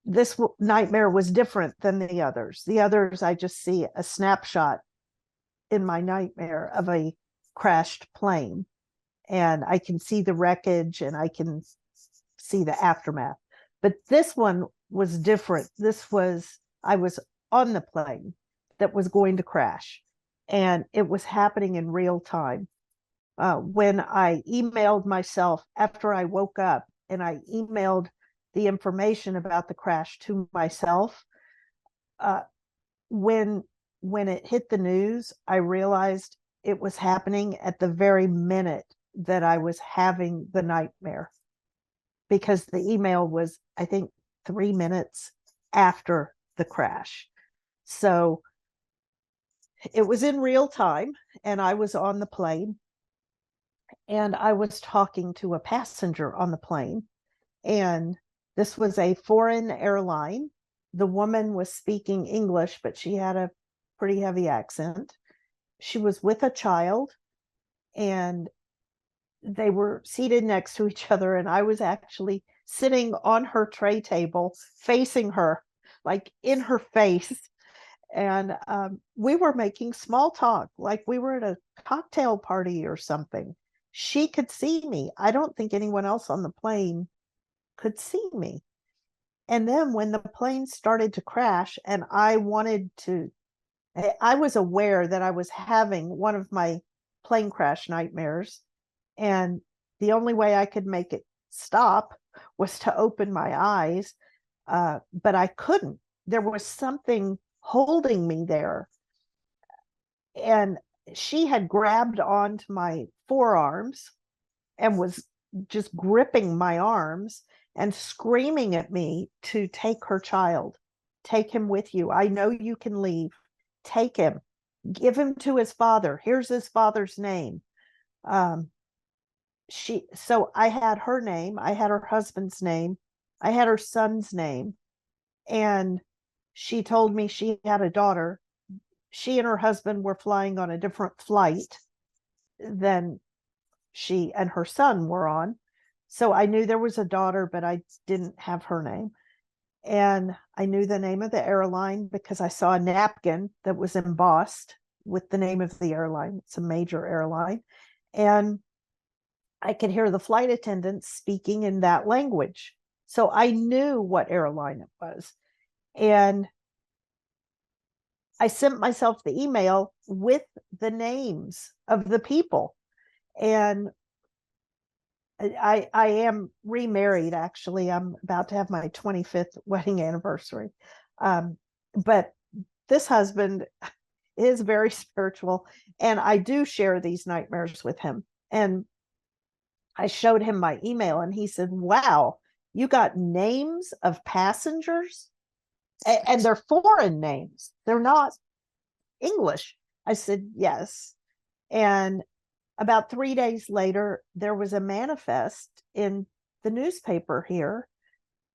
This nightmare was different than the others. The others, I just see a snapshot in my nightmare of a crashed plane, and I can see the wreckage and I can see the aftermath. But this one was different. I was on the plane that was going to crash, and it was happening in real time. When I emailed myself after I woke up, and I emailed the information about the crash to myself, when it hit the news, I realized it was happening at the very minute that I was having the nightmare, because the email was, I think, 3 minutes after the crash. So it was in real time, and I was on the plane, and I was talking to a passenger on the plane, and this was a foreign airline. The woman was speaking English, but she had a pretty heavy accent. She was with a child, and they were seated next to each other, and I was actually sitting on her tray table, facing her, like in her face. And we were making small talk, like we were at a cocktail party or something. She could see me. I don't think anyone else on the plane could see me. And then when the plane started to crash and I was aware that I was having one of my plane crash nightmares. And the only way I could make it stop was to open my eyes. But I couldn't. There was something holding me there. And she had grabbed onto my forearms and was just gripping my arms and screaming at me to take her child. Take him with you. I know you can leave. Take him. Give him to his father. Here's his father's name. So I had her name. I had her husband's name. I had her son's name. And she told me she had a daughter. She and her husband were flying on a different flight than she and her son were on. So I knew there was a daughter, but I didn't have her name. And I knew the name of the airline because I saw a napkin that was embossed with the name of the airline. It's a major airline. And I could hear the flight attendants speaking in that language. So I knew what airline it was. And I sent myself the email with the names of the people. And I am remarried, actually. I'm about to have my 25th wedding anniversary. But this husband is very spiritual, and I do share these nightmares with him. And I showed him my email, and he said, wow, you got names of passengers? And they're foreign names. They're not English. I said, yes. And about 3 days later, there was a manifest in the newspaper here,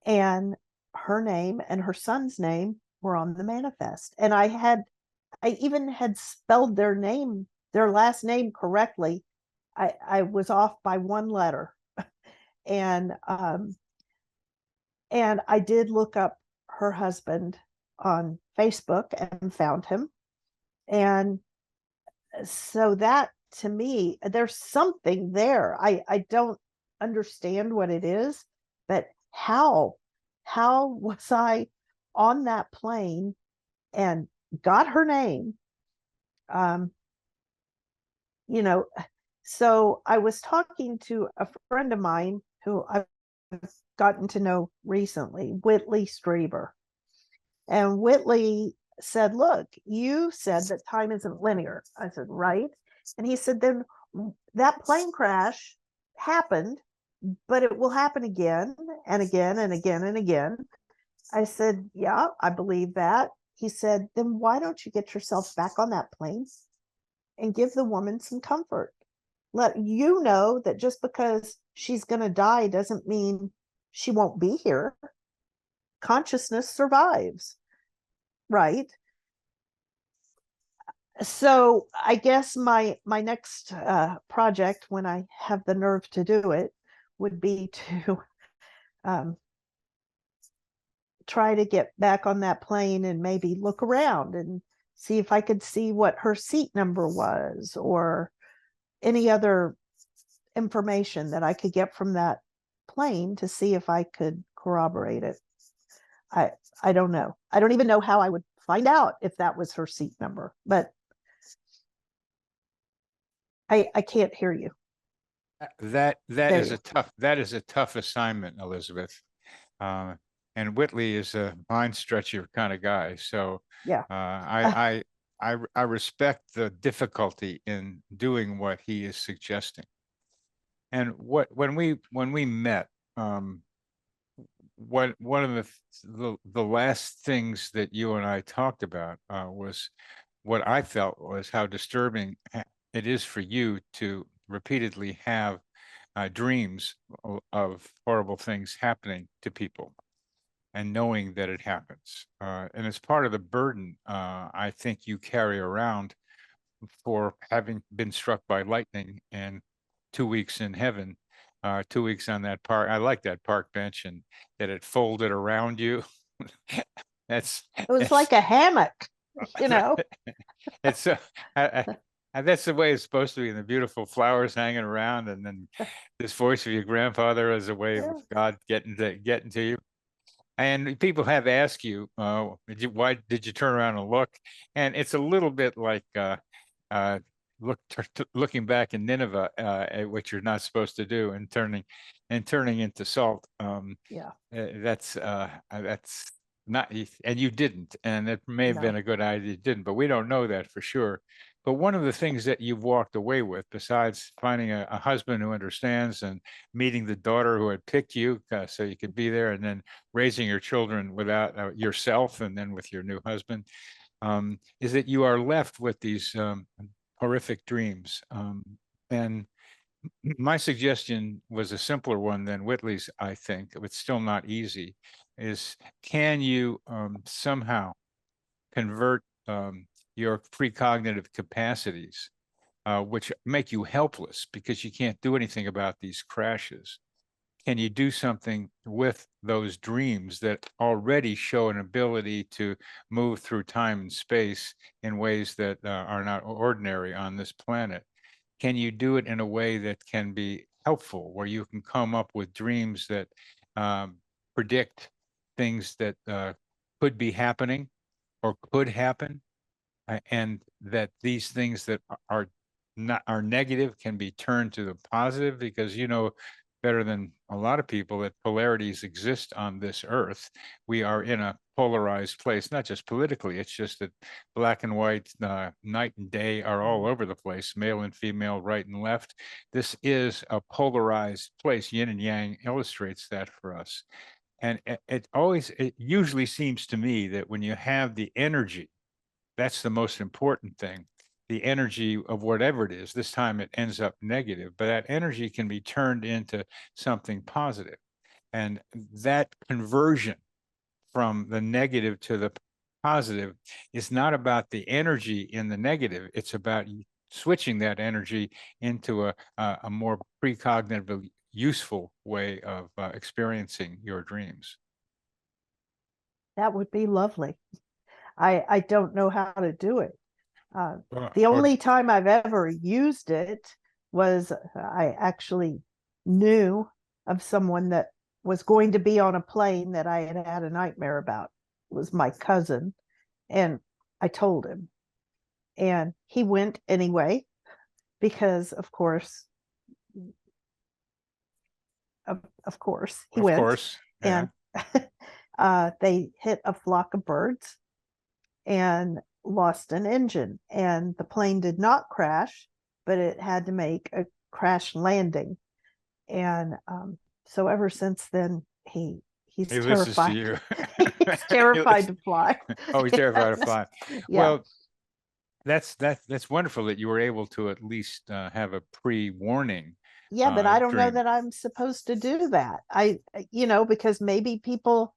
and her name and her son's name were on the manifest. And I even had spelled their last name correctly. I was off by one letter. And I did look up her husband on Facebook and found him. And so that, to me, there's something there. I don't understand what it is, but how was I on that plane and got her name? So I was talking to a friend of mine who I've gotten to know recently, Whitley Strieber. And Whitley said, look, you said that time isn't linear. I said, right. And he said, then that plane crash happened, but it will happen again and again and again and again. I said, yeah, I believe that. He said, then why don't you get yourself back on that plane and give the woman some comfort? Let you know that just because she's going to die doesn't mean she won't be here. Consciousness survives, right? So I guess my next project, when I have the nerve to do it, would be to try to get back on that plane and maybe look around and see if I could see what her seat number was, or any other information that I could get from that plane to see if I could corroborate it. I don't know. I don't even know how I would find out if that was her seat number, but I can't hear you. That There is you a tough assignment, Elizabeth. And Whitley is a mind stretcher kind of guy. So Yeah. I respect the difficulty in doing what he is suggesting. And when we met, one of the last things that you and I talked about was what I felt was how disturbing it is for you to repeatedly have dreams of horrible things happening to people, and knowing that it happens. And it's part of the burden I think you carry around for having been struck by lightning and 2 weeks in heaven. 2 weeks on that park. I like that park bench and that it folded around you. That's It was like a hammock, you know. it's that's the way it's supposed to be, and the beautiful flowers hanging around, and then this voice of your grandfather as a way Yeah. of God getting to you. And people have asked you, why did you turn around and look? And it's a little bit like looking back in Nineveh, at what you're not supposed to do, and turning into salt. Yeah. That's not, and you didn't, and it may have been No. a good idea you didn't, but we don't know that for sure. But one of the things that you've walked away with, besides finding a husband who understands and meeting the daughter who had picked you so you could be there, and then raising your children without yourself, and then with your new husband, is that you are left with these horrific dreams. And my suggestion was a simpler one than Whitley's, I think. It's still not easy. Is can you somehow convert your precognitive capacities, which make you helpless because you can't do anything about these crashes? Can you do something with those dreams that already show an ability to move through time and space in ways that are not ordinary on this planet? Can you do it in a way that can be helpful, where you can come up with dreams that predict things that could be happening or could happen, and that these things that are negative can be turned to the positive? Because you know better than a lot of people that polarities exist on this earth. We are in a polarized place, not just politically, it's just that black and white, night and day are all over the place, male and female, right and left. This is a polarized place. Yin and yang illustrates that for us. And it usually seems to me that when you have the energy, that's the most important thing. The energy of whatever it is, this time it ends up negative, but that energy can be turned into something positive. And that conversion from the negative to the positive is not about the energy in the negative. It's about switching that energy into a more precognitively useful way of experiencing your dreams. That would be lovely. I don't know how to do it. The Or- only time I've ever used it was I actually knew of someone that was going to be on a plane that I had had a nightmare about. It was my cousin, and I told him, and he went anyway, because of course he Of went. course, yeah. And they hit a flock of birds and lost an engine, and the plane did not crash, but it had to make a crash landing. And so ever since then, he's He listens to terrified. you. He's terrified to fly. Oh, he's terrified to fly. Yeah. Well, that's wonderful that you were able to at least have a pre-warning. Yeah, but I don't know dream. that I'm supposed to do that. Because maybe people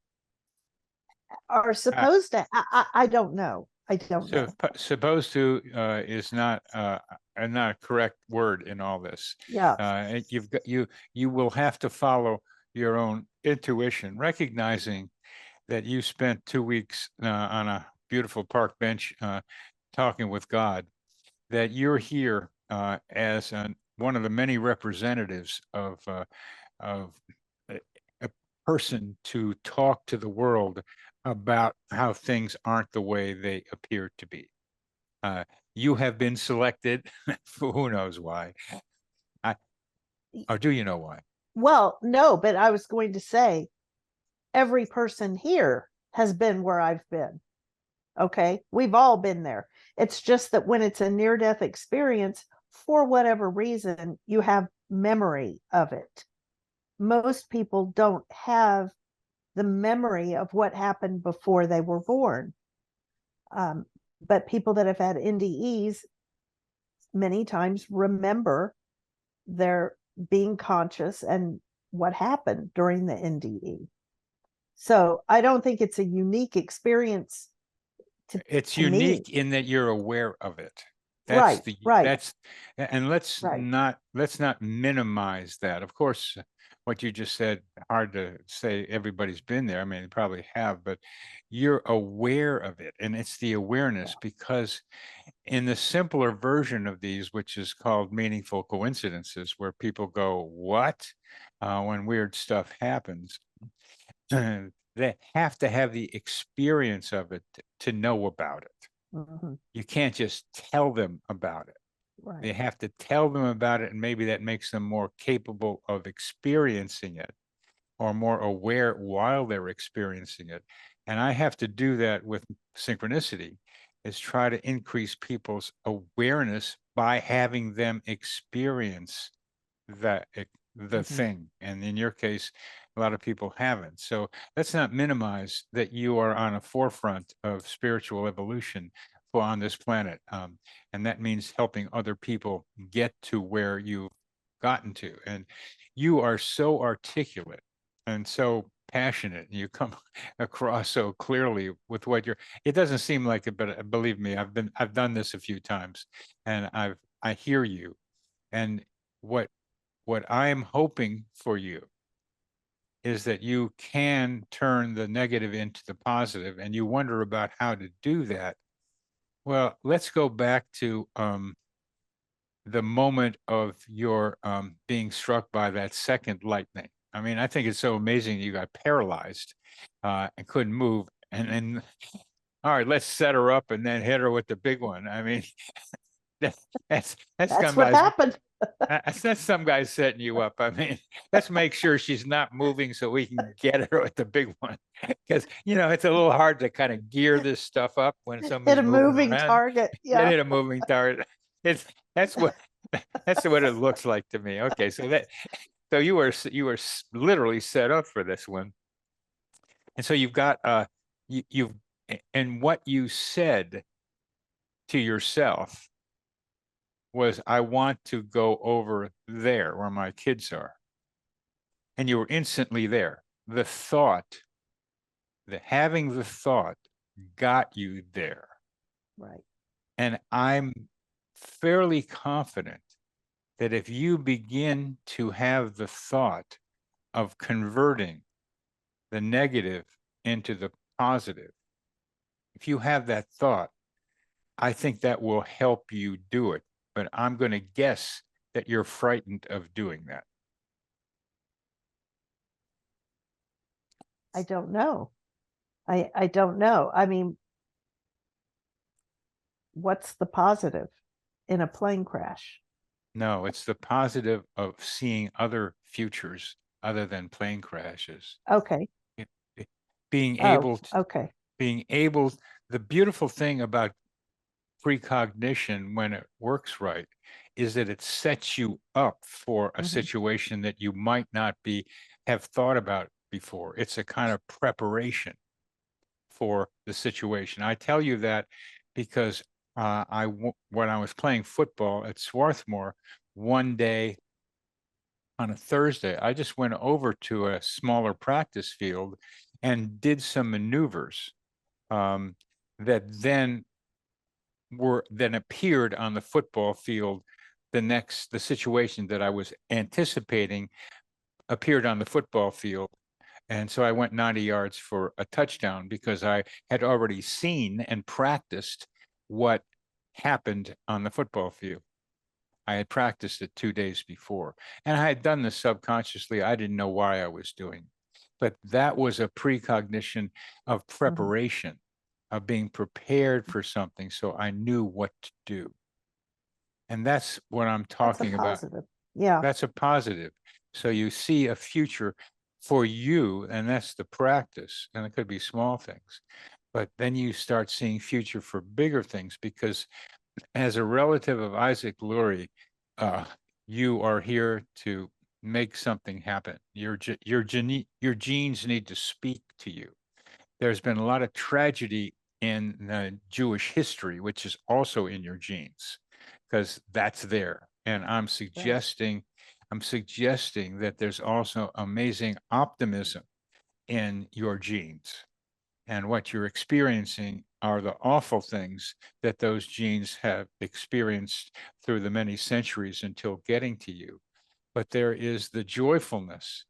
are supposed to. I don't know. I don't know. Supposed to is not a correct word in all this. Yeah. You will have to follow your own intuition, recognizing that you spent 2 weeks on a beautiful park bench talking with God, that you're here as one of the many representatives of a person to talk to the world about how things aren't the way they appear to be. You have been selected for who knows why. Or do you know why? Well, no, but I was going to say every person here has been where I've been. Okay, we've all been there. It's just that when it's a near-death experience, for whatever reason, you have memory of it. Most people don't have the memory of what happened before they were born. But people that have had NDEs many times remember their being conscious and what happened during the NDE. So I don't think it's a unique experience. It's unique in that you're aware of it. Right, right. that's, and let's Right. not minimize that. Of course, what you just said, hard to say everybody's been there. I mean, they probably have, but you're aware of it. And it's the awareness, because in the simpler version of these, which is called meaningful coincidences, where people go, what? When weird stuff happens, they have to have the experience of it to know about it. Mhm. You can't just tell them about it. They Right. have to tell them about it, and maybe that makes them more capable of experiencing it, or more aware while they're experiencing it. And I have to do that with synchronicity, is try to increase people's awareness by having them experience that the Mhm. thing. And in your case, a lot of people haven't. So let's not minimize that you are on a forefront of spiritual evolution on this planet. And that means helping other people get to where you've gotten to. And you are so articulate and so passionate. You come across so clearly with what you're, it doesn't seem like it, but believe me, I've done this a few times, and I hear you. And what I'm hoping for you is that you can turn the negative into the positive, and you wonder about how to do that. Well, let's go back to the moment of your being struck by that second lightning. I mean, I think it's so amazing you got paralyzed and couldn't move. And then, all right, let's set her up and then hit her with the big one. I mean, that's That's some what guys. happened. That's some guys setting you up. I mean, let's make sure she's not moving so we can get her with the big one. Because, it's a little hard to kind of gear this stuff up when Hit somebody's a moving moving around. target. Yeah, Yeah. hit a moving target. That's what it looks like to me. Okay, so you were literally set up for this one, and so you've got you've and what you said to yourself was, I want to go over there where my kids are. And you were instantly there. The thought, having the thought got you there. Right. And I'm fairly confident that if you begin to have the thought of converting the negative into the positive, if you have that thought, I think that will help you do it. But I'm going to guess that you're frightened of doing that. I don't know. I don't know. I mean, what's the positive in a plane crash? No, it's the positive of seeing other futures other than plane crashes. Okay. Being Oh, able to, okay. the beautiful thing about precognition, when it works right, is that it sets you up for a Mhm. situation that you might not have thought about before. It's a kind of preparation for the situation. I tell you that because when I was playing football at Swarthmore one day on a Thursday, I just went over to a smaller practice field and did some maneuvers that then appeared on the football field. The situation that I was anticipating appeared on the football field. And so I went 90 yards for a touchdown, because I had already seen and practiced what happened on the football field. I had practiced it 2 days before, and I had done this subconsciously. I didn't know why I was doing, but that was a precognition of preparation, of being prepared for something, so I knew what to do. And that's what I'm That's a talking about. positive. Yeah. That's a positive. So you see a future for you, and that's the practice. And it could be small things, but then you start seeing future for bigger things, because as a relative of Isaac Lurie, you are here to make something happen. Your genes need to speak to you. There's been a lot of tragedy in Jewish history, which is also in your genes, because that's there. And I'm suggesting that there's also amazing optimism in your genes. And what you're experiencing are the awful things that those genes have experienced through the many centuries until getting to you. But there is the joyfulness,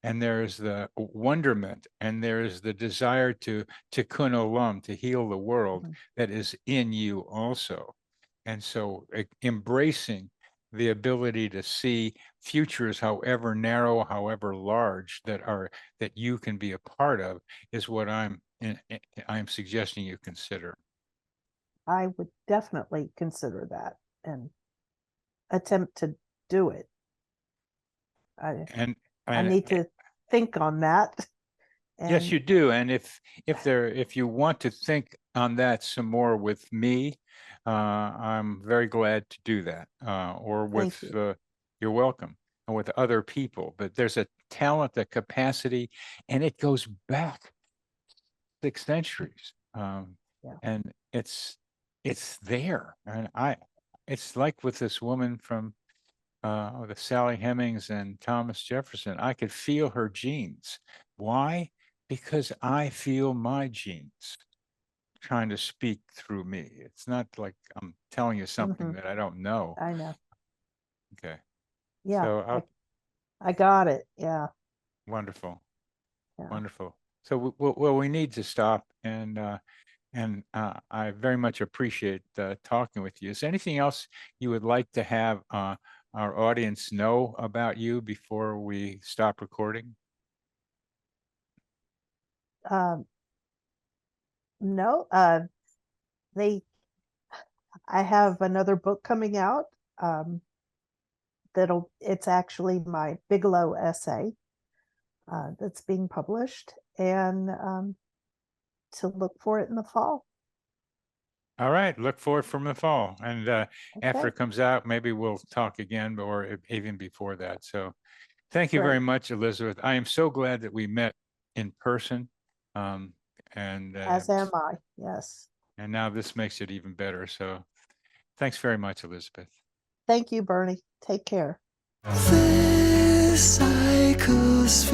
and there is the wonderment, and there is the desire to tikkun olam, to heal the world, that is in you also. And so embracing the ability to see futures, however narrow, however large, that you can be a part of, is what I'm suggesting you consider. I would definitely consider that and attempt to do it. And I need to think on that. yes, And you do. And if you want to think on that some more with me, I'm very glad to do that. Or with Thank you're welcome, and with other people. But there's a talent, a capacity, and it goes back 6 centuries. Yeah. And it's there. And it's like with this woman from the Sally Hemings and Thomas Jefferson. I could feel her genes. Why? Because I feel my genes trying to speak through me. It's not like I'm telling you something that I don't know. I know. Okay. Yeah. So I got it. Yeah. wonderful. Yeah. Wonderful. So we need to stop, and I very much appreciate talking with you. Is there anything else you would like to have our audience know about you before we stop recording? No, I have another book coming out. It's actually my Bigelow essay that's being published, and to look for it in the fall. All right, look for it from the fall, and after Okay. it comes out, maybe we'll talk again, or even before that. So, thank you very Great. much, Elizabeth. I am so glad that we met in person, and As am I. Yes. and now this makes it even better. So, thanks very much, Elizabeth. Thank you, Bernie. Take care. This psychosphere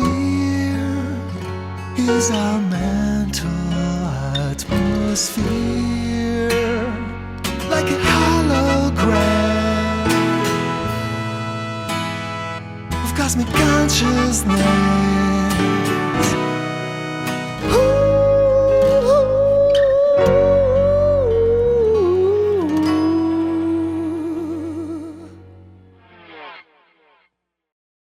is our mental atmosphere, like a hologram of cosmic consciousness.